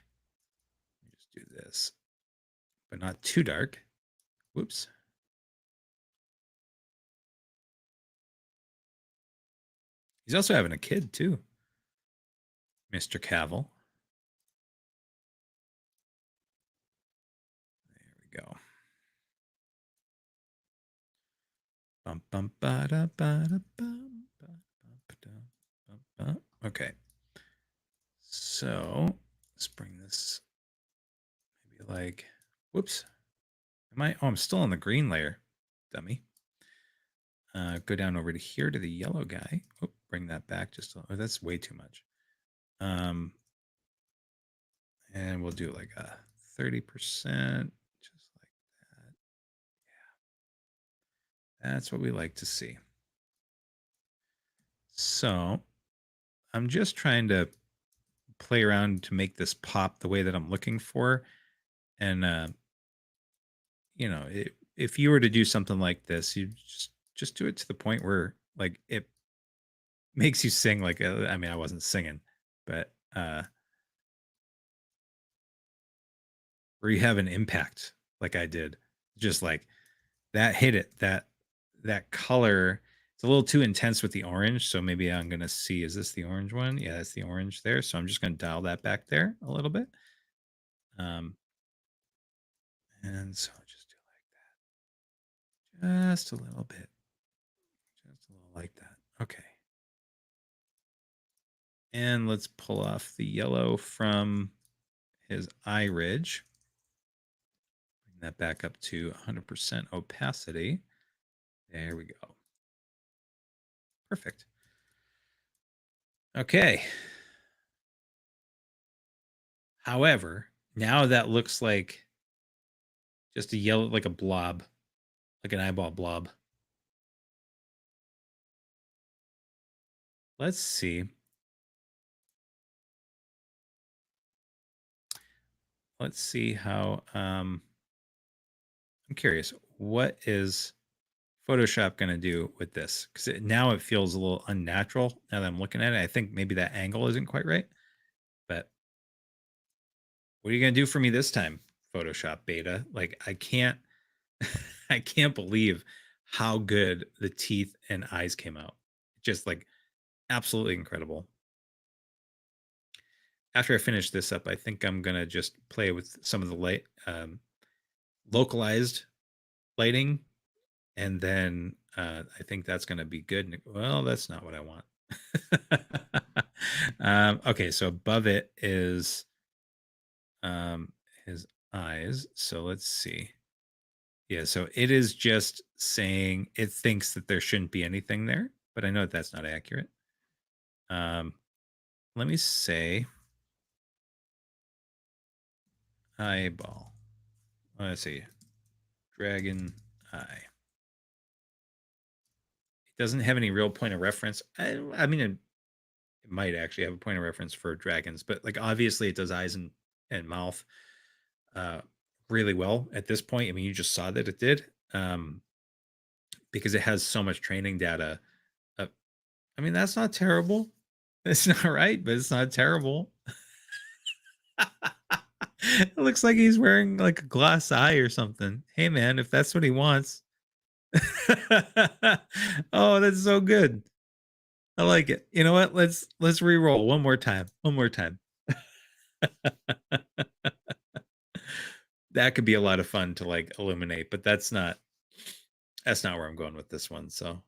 Let me just do this, but not too dark. Whoops. He's also having a kid too, Mr. Cavill. There we go. Okay. So let's bring this maybe like, whoops. I'm still on the green layer, dummy. Go down over to here to the yellow guy. Oh, bring that back just a little. Oh, that's way too much. And we'll do like a 30%, just like that. Yeah. That's what we like to see. So I'm just trying to play around to make this pop the way that I'm looking for. And if you were to do something like this, you just do it to the point where like it makes you sing. Like, I mean, I wasn't singing, but where you have an impact like I did, just like that hit it, that color. It's a little too intense with the orange, so maybe I'm gonna see, is this the orange one? Yeah, that's the orange there. So I'm just gonna dial that back there a little bit. And so I'll just do like that. Just a little bit. Just a little like that. Okay. And let's pull off the yellow from his eye ridge. Bring that back up to 100% opacity. There we go. Perfect. Okay. However, now that looks like just a yellow, like a blob, like an eyeball blob. Let's see. Let's see how, I'm curious, what is Photoshop going to do with this? Because now it feels a little unnatural now that I'm looking at it. I think maybe that angle isn't quite right, but what are you going to do for me this time, Photoshop beta? Like, I can't, I can't believe how good the teeth and eyes came out. Just like absolutely incredible. After I finish this up, I think I'm gonna just play with some of the light, localized lighting, and then I think that's gonna be good. Well, that's not what I want. Okay, so above it is his eyes. So let's see. Yeah, so it is just saying it thinks that there shouldn't be anything there, but I know that that's not accurate. Um, let me say eyeball. Let's see, dragon eye. It doesn't have any real point of reference. I mean, it might actually have a point of reference for dragons, but like obviously it does eyes and mouth uh, really well at this point. I mean, you just saw that it did because it has so much training data. Uh, I mean, that's not terrible. It's not right, but it's not terrible. It looks like he's wearing like a glass eye or something. Hey, man, if that's what he wants. Oh, that's so good. I like it. You know what? Let's re-roll one more time. One more time. That could be a lot of fun to like illuminate, but that's not where I'm going with this one. So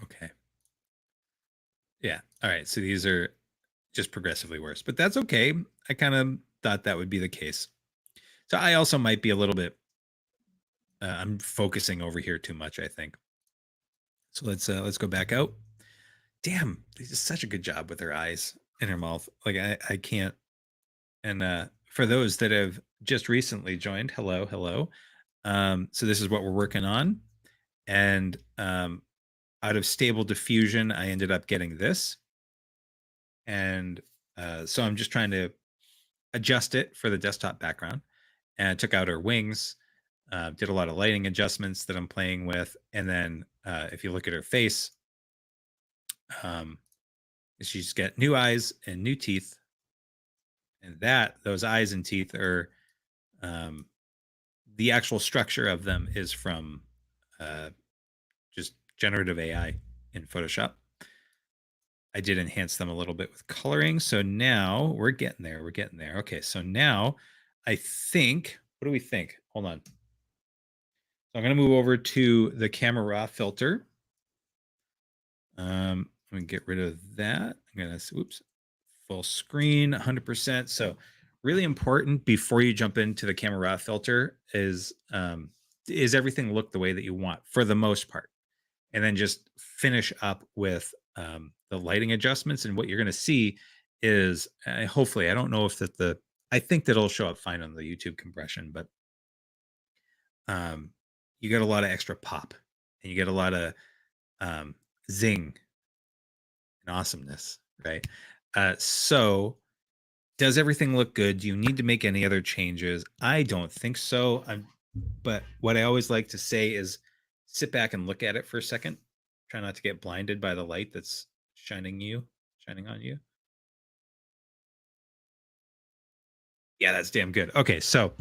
okay. Yeah. All right. So these are just progressively worse, but that's okay. I kind of thought that would be the case. So I also might be a little bit I'm focusing over here too much, I think. So let's go back out. Damn, they did such a good job with her eyes and her mouth. Like I can't. And for those that have just recently joined, hello, hello. So this is what we're working on. And out of stable diffusion, I ended up getting this. And so I'm just trying to adjust it for the desktop background. And I took out her wings, did a lot of lighting adjustments that I'm playing with. And then if you look at her face, um, she's got new eyes and new teeth. And those eyes and teeth are um, the actual structure of them is from uh, just generative AI in Photoshop. I did enhance them a little bit with coloring. So now we're getting there. We're getting there. Okay. So now I think, what do we think? Hold on. So I'm going to move over to the camera raw filter. I'm going to get rid of that. I'm going to, oops, full screen, 100%. So really important before you jump into the camera raw filter is everything look the way that you want for the most part, and then just finish up with the lighting adjustments. And what you're going to see is hopefully, I don't know if I think that it'll show up fine on the YouTube compression, but you get a lot of extra pop and you get a lot of um, zing and awesomeness, right? So does everything look good? Do you need to make any other changes? I don't think so. But what I always like to say is sit back and look at it for a second. Try not to get blinded by the light that's shining on you. Yeah, that's damn good. Okay, so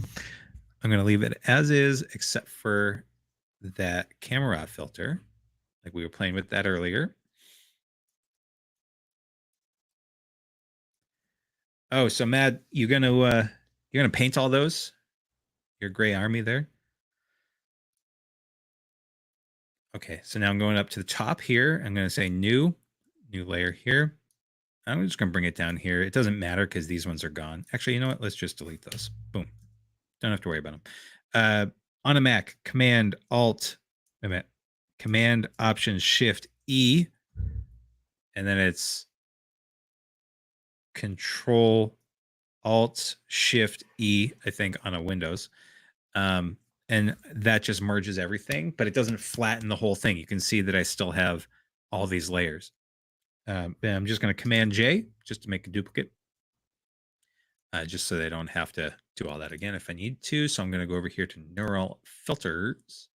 I'm going to leave it as is, except for that camera filter. Like we were playing with that earlier. Oh, so Matt, you're gonna paint all those? Your gray army there? Okay, so now I'm going up to the top here. I'm gonna say new layer here. I'm just gonna bring it down here. It doesn't matter because these ones are gone. Actually, you know what? Let's just delete those. Boom. Don't have to worry about them. On a Mac, Command Alt, wait a minute, Command Option Shift E, and then it's Control Alt Shift E, I think, on a Windows. And that just merges everything, but it doesn't flatten the whole thing. You can see that I still have all these layers. I'm just going to Command J just to make a duplicate, just so they don't have to do all that again if I need to. So I'm going to go over here to Neural Filters.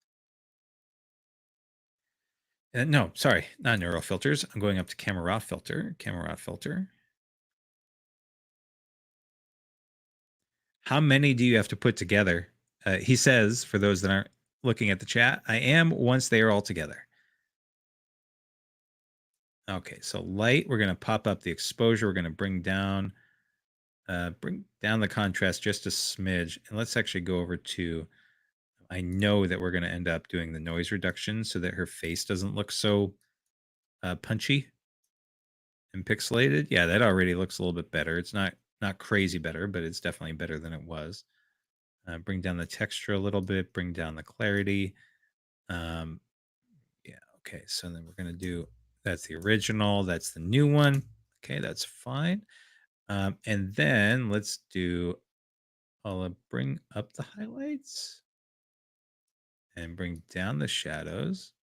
No, sorry, not Neural Filters. I'm going up to Camera Filter, Camera Filter. How many do you have to put together? He says, for those that aren't looking at the chat, I am once they are all together. Okay, so light, we're going to pop up the exposure. We're going to bring down the contrast just a smidge. And let's actually go over to, I know that we're going to end up doing the noise reduction so that her face doesn't look so punchy and pixelated. Yeah, that already looks a little bit better. It's not crazy better, but it's definitely better than it was. Bring down the texture a little bit, bring down the clarity. Yeah, okay, so then we're going to do, that's the original, that's the new one. Okay, that's fine. And then let's do, I'll bring up the highlights and bring down the shadows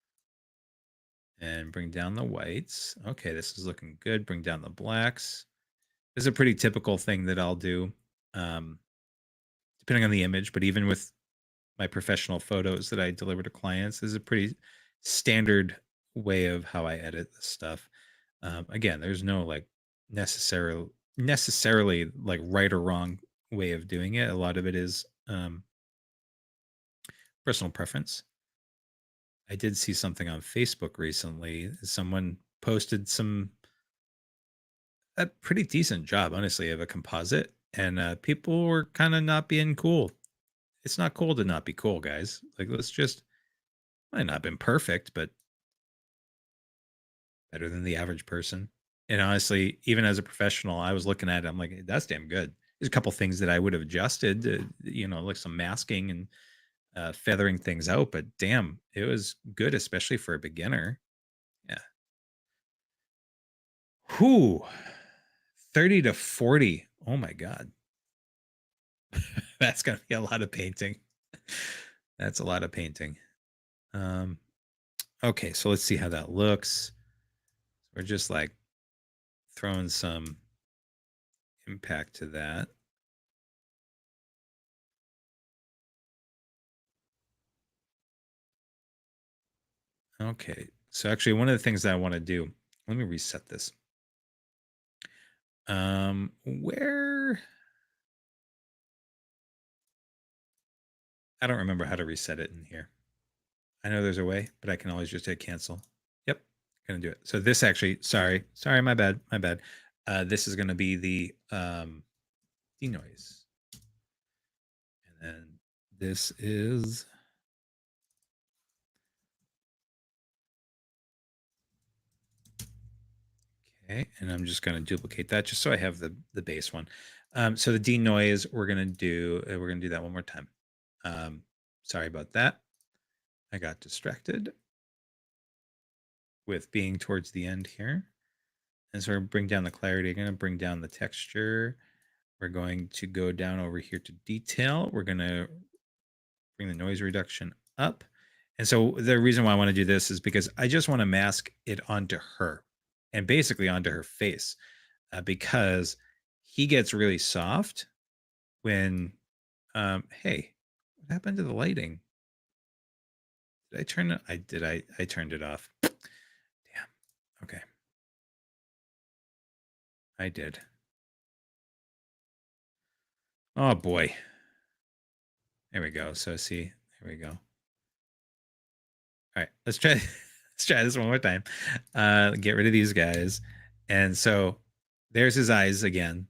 and bring down the whites. Okay, this is looking good. Bring down the blacks. This is a pretty typical thing that I'll do, depending on the image, but even with my professional photos that I deliver to clients, this is a pretty standard way of how I edit this stuff. Again, there's no like necessarily like right or wrong way of doing it. A lot of it is personal preference. I did see something on Facebook recently. Someone posted a pretty decent job, honestly, of a composite, and people were kind of not being cool. It's not cool to not be cool, guys. Like, let's just, might not have been perfect, but better than the average person. And honestly, even as a professional, I was looking at it, I'm like, that's damn good. There's a couple things that I would have adjusted, like some masking and feathering things out, but damn, it was good, especially for a beginner. Yeah. Whew. 30 to 40. Oh my God. That's going to be a lot of painting. That's a lot of painting. Okay, so let's see how that looks. We're just like throwing some impact to that. Okay, so actually one of the things that I want to do, let me reset this. Where, I don't remember how to reset it in here. I know there's a way, but I can always just hit cancel. Yep, gonna do it. So this actually, sorry, my bad. This is gonna be the denoise. And then this is, okay, and I'm just gonna duplicate that just so I have the base one. So the denoise, we're gonna do that one more time. Sorry about that. I got distracted with being towards the end here. And so we're bring down the clarity. I'm going to bring down the texture. We're going to go down over here to detail. We're going to bring the noise reduction up. And so the reason why I want to do this is because I just want to mask it onto her and basically onto her face, because he gets really soft when, hey, what happened to the lighting? Did I turn it? I did. I turned it off. Damn. Okay. I did. Oh boy. There we go. So see, there we go. All right, let's try let's try this one more time. Get rid of these guys. And so there's his eyes again.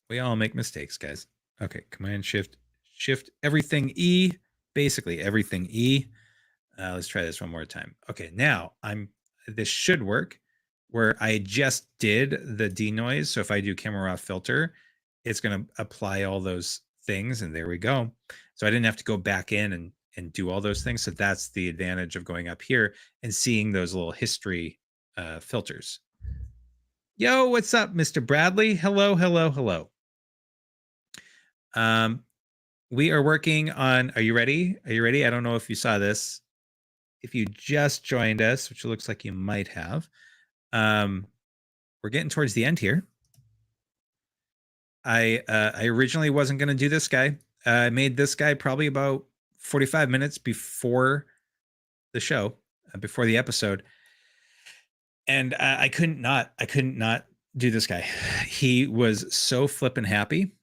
We all make mistakes, guys. Okay, Command Shift everything E, basically everything E. Let's try this one more time. Okay, now this should work where I just did the denoise. So if I do camera raw filter, it's going to apply all those things, and there we go. So I didn't have to go back in and do all those things. So that's the advantage of going up here and seeing those little history filters. Yo, what's up, Mr. Bradley? Hello, hello, hello. We are working on, are you ready? Are you ready? I don't know if you saw this. If you just joined us, which it looks like you might have, we're getting towards the end here. I originally wasn't going to do this guy. I made this guy probably about 45 minutes before the show, before the episode, and I couldn't not do this guy. He was so flippin' happy.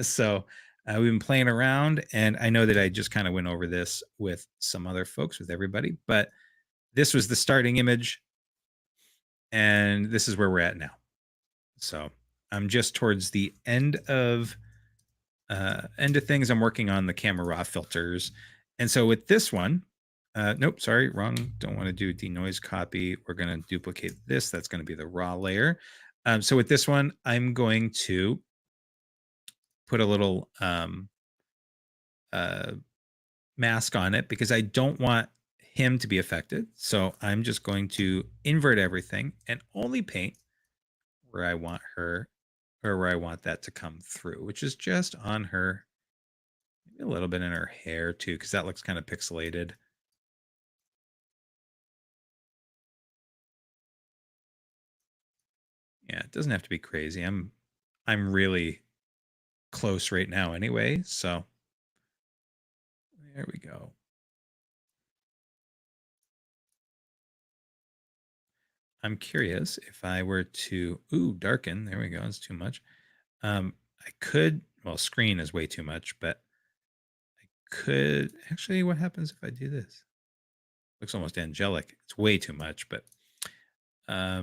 So we've been playing around, and I know that I just kind of went over this with some other folks, with everybody, but this was the starting image, and this is where we're at now. So I'm just towards the end of things. I'm working on the camera raw filters, and so with this one, nope, sorry, wrong. Don't want to do denoise copy. We're going to duplicate this. That's going to be the raw layer. So with this one, I'm going to put a little mask on it because I don't want him to be affected. So I'm just going to invert everything and only paint where I want her, or where I want that to come through, which is just on her, maybe a little bit in her hair too, because that looks kind of pixelated. Yeah, it doesn't have to be crazy. I'm really close right now anyway, so there we go. I'm curious if I were to darken. There we go. It's too much. I could, well, screen is way too much, but I could actually, what happens if I do this? Looks almost angelic. It's way too much, but yeah,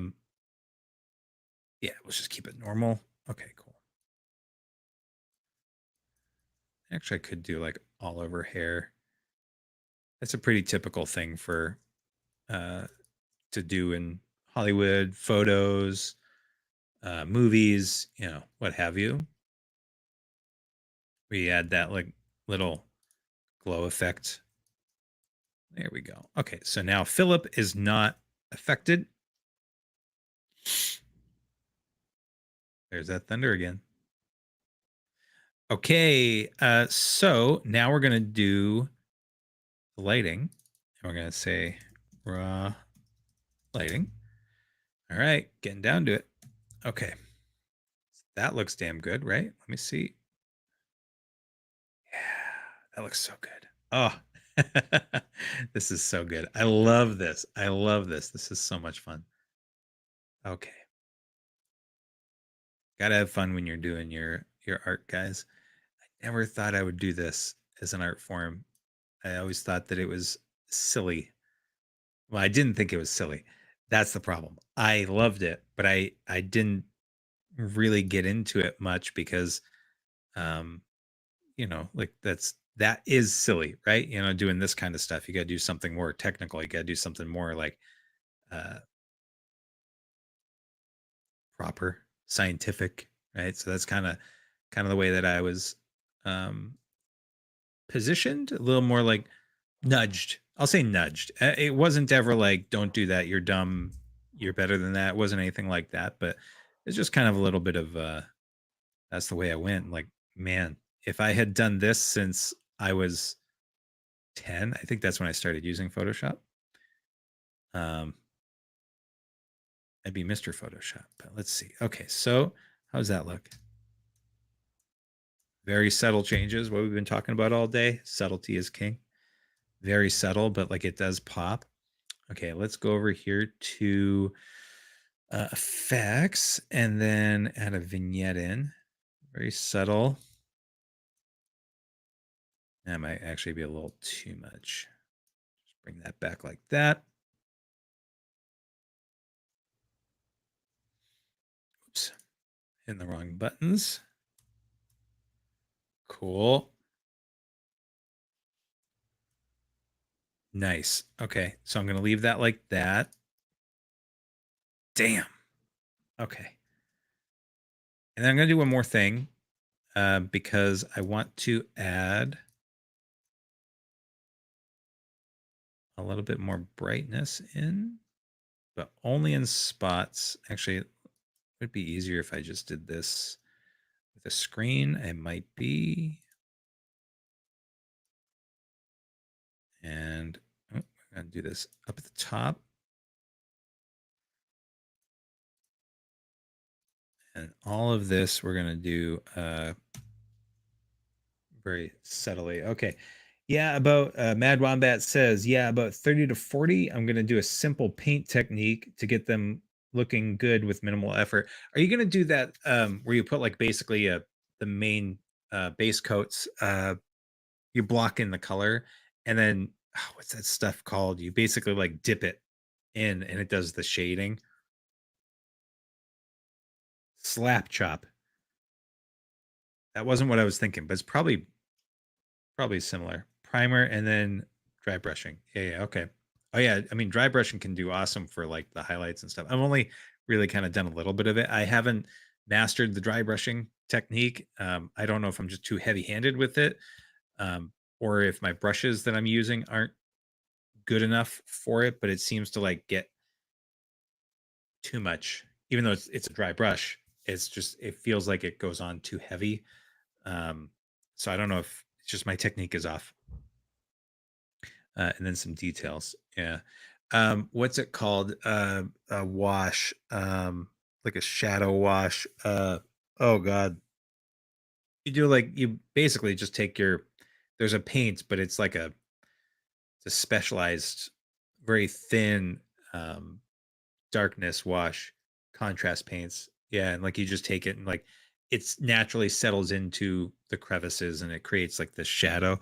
let's just keep it normal. Okay, cool. Actually, I could do like all over hair. That's a pretty typical thing for to do in Hollywood, photos, movies, what have you. We add that like little glow effect. There we go. Okay, so now Philip is not affected. There's that thunder again. Okay, so now we're gonna do the lighting, and we're gonna say raw lighting. All right, getting down to it. Okay, that looks damn good, right? Let me see. Yeah, that looks so good. Oh, this is so good. I love this. I love this. This is so much fun. Okay. Gotta have fun when you're doing your art, guys. I never thought I would do this as an art form. I always thought that it was silly. Well, I didn't think it was silly. That's the problem. I loved it, but I didn't really get into it much because um like that is silly, right? Doing this kind of stuff. You got to do something more technical. You got to do something more like uh proper, scientific, right? So that's kind of the way that I was um positioned, a little more like nudged. I'll say nudged. It wasn't ever like, don't do that, you're dumb, you're better than that. It wasn't anything like that, but it's just kind of a little bit of that's the way I went. Like, man, if I had done this since I was 10, I think that's when I started using Photoshop. I'd be Mr. Photoshop. But let's see. Okay, so how's that look? Very subtle changes, what we've been talking about all day. Subtlety is king. Very subtle, but like it does pop. Okay, let's go over here to effects and then add a vignette in. Very subtle. That might actually be a little too much. Just bring that back like that. Oops. Hitting the wrong buttons. Cool. Nice. Okay, so I'm going to leave that like that. Damn. Okay. And then I'm going to do one more thing because I want to add a little bit more brightness in, but only in spots. Actually, it would be easier if I just did this with a screen. It might be. And I'm going to do this up at the top. And all of this we're going to do very subtly. Okay. Yeah, about Mad Wombat says, yeah, about 30 to 40. I'm going to do a simple paint technique to get them looking good with minimal effort. Are you going to do that where you put like basically the main base coats, you block in the color, and then what's that stuff called? You basically like dip it in and it does the shading. Slap chop. That wasn't what I was thinking, but it's probably similar. Primer and then dry brushing. Yeah, okay. Oh yeah, I mean dry brushing can do awesome for like the highlights and stuff. I've only really kind of done a little bit of it. I haven't mastered the dry brushing technique. I don't know if I'm just too heavy-handed with it, or if my brushes that I'm using aren't good enough for it. But it seems to like get too much, even though it's a dry brush. It's just it feels like it goes on too heavy. So I don't know if it's just my technique is off. And then some details. Yeah. What's it called? A wash, like a shadow wash. Oh God. You do like you basically just take your there's a paint, but it's like it's a specialized, very thin darkness wash, contrast paints. Yeah, and like you just take it and like it's naturally settles into the crevices and it creates like this shadow.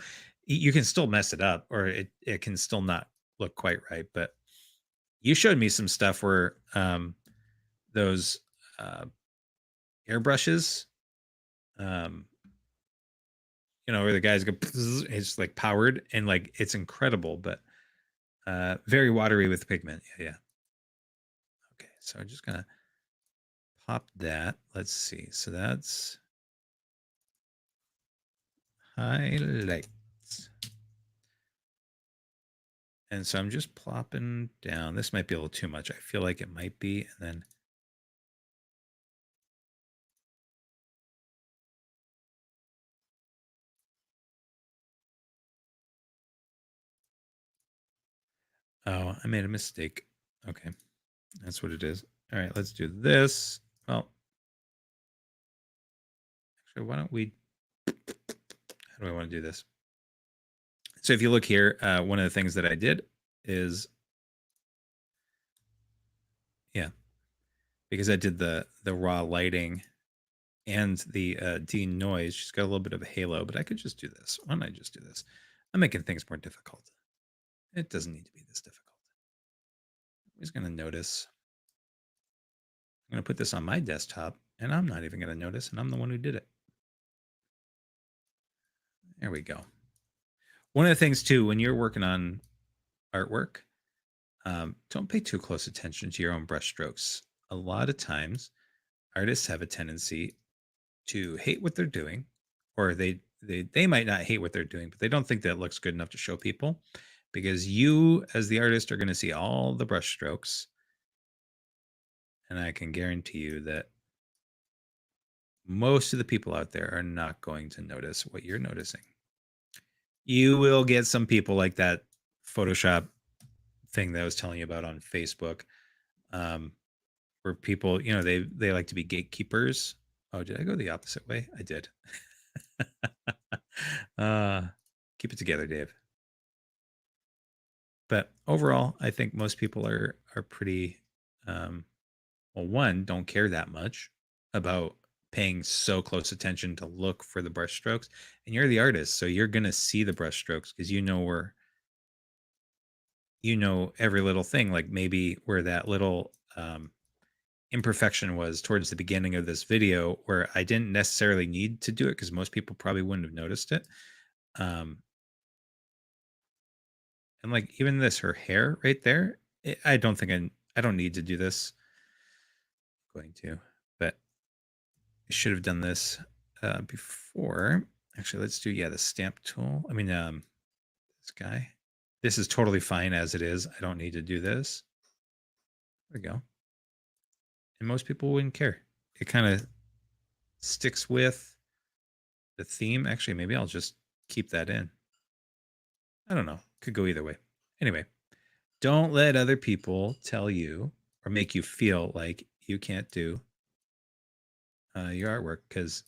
You can still mess it up or it can still not look quite right, but you showed me some stuff where those uh airbrushes um where the guys go it's like powered and like it's incredible, but very watery with pigment. Yeah, yeah. Okay, so I'm just gonna pop that. Let's see. So that's highlights. And so I'm just plopping down. This might be a little too much. I feel like it might be. And then oh, I made a mistake. Okay. That's what it is. All right, let's do this. Well, actually, why don't we how do I want to do this? So if you look here, one of the things that I did is yeah, because I did the raw lighting and the denoise. She's got a little bit of a halo, but I could just do this. Why don't I just do this? I'm making things more difficult. It doesn't need to be this difficult. Who's going to notice? I'm going to put this on my desktop, and I'm not even going to notice, and I'm the one who did it. There we go. One of the things, too, when you're working on artwork, don't pay too close attention to your own brush strokes. A lot of times, artists have a tendency to hate what they're doing, or they might not hate what they're doing, but they don't think that it looks good enough to show people because you, as the artist, are going to see all the brush strokes. And I can guarantee you that most of the people out there are not going to notice what you're noticing. You will get some people like that Photoshop thing that I was telling you about on Facebook, where people, they like to be gatekeepers. Oh, did I go the opposite way? I did. Keep it together, Dave. But overall, I think most people are pretty well, one, don't care that much about paying so close attention to look for the brush strokes. And you're the artist, so you're gonna see the brush strokes because you know every little thing, like maybe where that little imperfection was towards the beginning of this video, where I didn't necessarily need to do it because most people probably wouldn't have noticed it. Um, and like even this, her hair right there, I don't think I don't need to do this. I'm going to, but I should have done this before. Actually, let's do, yeah, the stamp tool. I mean, this guy. This is totally fine as it is. I don't need to do this. There we go. And most people wouldn't care. It kind of sticks with the theme. Actually, maybe I'll just keep that in. I don't know. Could go either way. Anyway, don't let other people tell you or make you feel like you can't do your artwork, because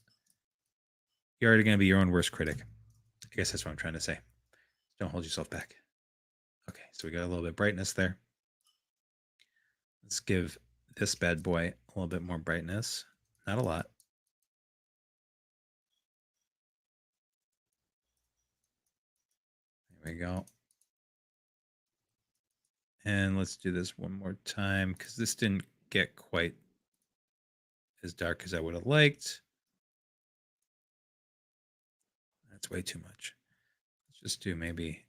you're already going to be your own worst critic. I guess that's what I'm trying to say. Don't hold yourself back. Okay, so we got a little bit of brightness there. Let's give this bad boy a little bit more brightness. Not a lot. There we go. And let's do this one more time, because this didn't get quite as dark as I would have liked. That's way too much. Let's just do maybe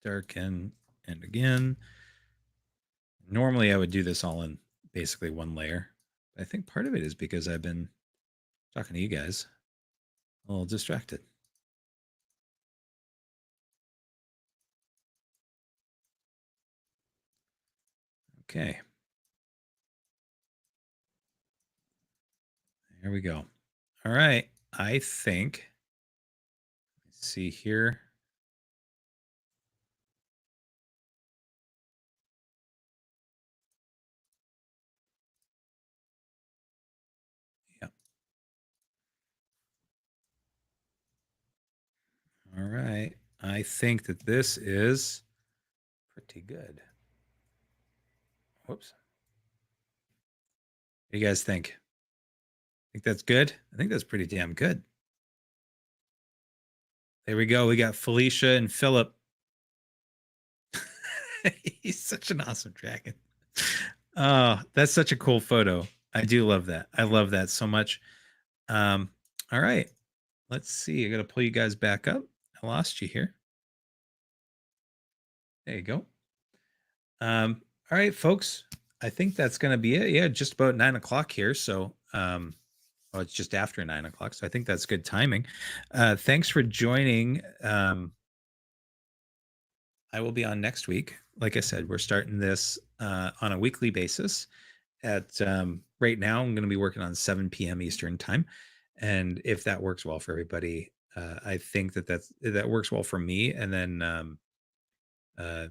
darken and again. Normally I would do this all in basically one layer. I think part of it is because I've been talking to you guys, a little distracted. Okay. There we go. All right. I think, let's see here. Yeah. All right. I think that this is pretty good. Whoops. What do you guys think? Think that's good? I think that's pretty damn good. There we go. We got Felicia and Philip. He's such an awesome dragon. Oh, that's such a cool photo. I do love that. I love that so much. All right. Let's see. I got to pull you guys back up. I lost you here. There you go. All right, folks. I think that's going to be it. Yeah, just about 9 o'clock here. So, well, it's just after 9 o'clock. So I think that's good timing. Thanks for joining. I will be on next week. Like I said, we're starting this on a weekly basis. At right now, I'm going to be working on 7 p.m. Eastern time, and if that works well for everybody, I think that works well for me. And then I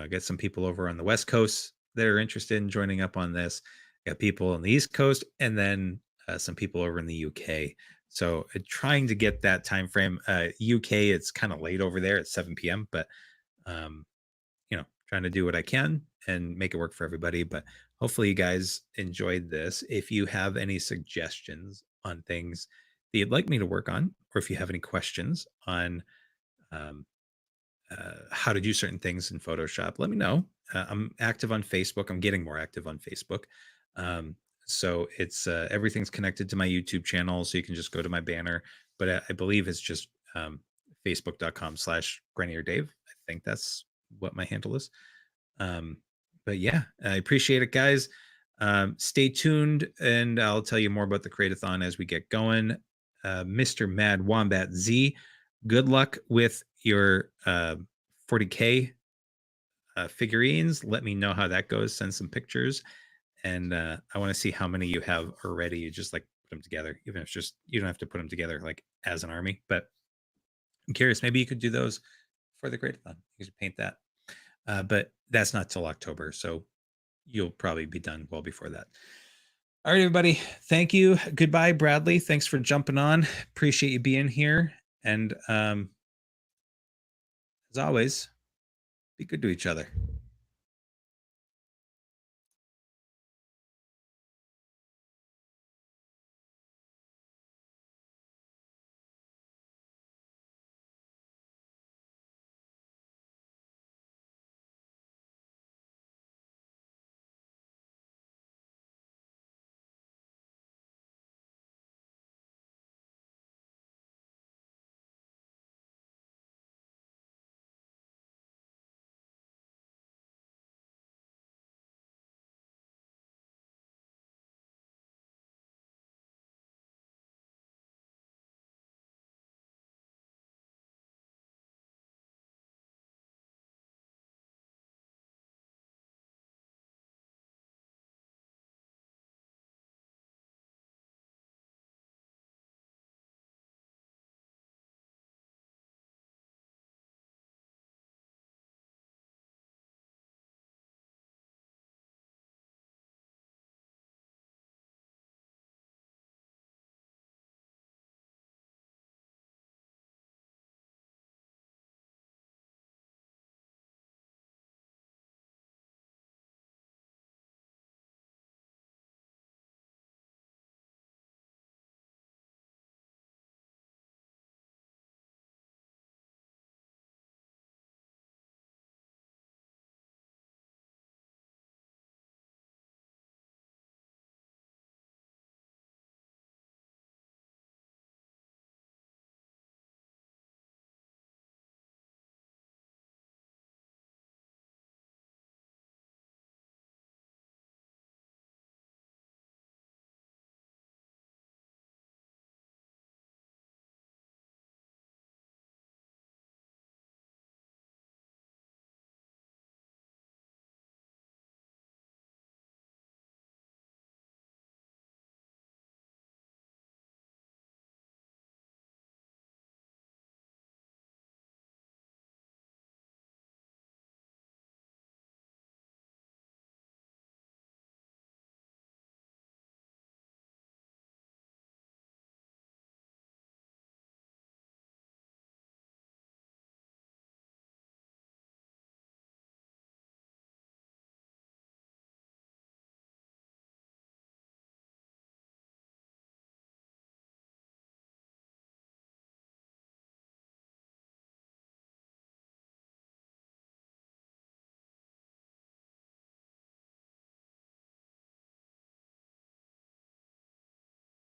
get some people over on the West Coast that are interested in joining up on this. I got people on the East Coast, and then some people over in the UK. So trying to get that time frame. UK, it's kind of late over there at 7 p.m., but um, trying to do what I can and make it work for everybody. But hopefully you guys enjoyed this. If you have any suggestions on things that you'd like me to work on, or if you have any questions on um, how to do certain things in Photoshop, let me know. I'm active on Facebook. I'm getting more active on Facebook. So it's everything's connected to my YouTube channel. So you can just go to my banner, but I believe it's just facebook.com/GrainierDave. I think that's what my handle is. But yeah, I appreciate it, guys. Stay tuned, and I'll tell you more about the Create-a-thon as we get going. Mr. Mad Wombat Z, good luck with your 40K figurines. Let me know how that goes. Send some pictures, and I want to see how many you have already. You just like put them together, even if it's just you don't have to put them together like as an army. But I'm curious, maybe you could do those for the Create-a-thon. You could paint that. But that's not till October, so you'll probably be done well before that. All right, everybody. Thank you. Goodbye, Bradley. Thanks for jumping on. Appreciate you being here. And as always, be good to each other.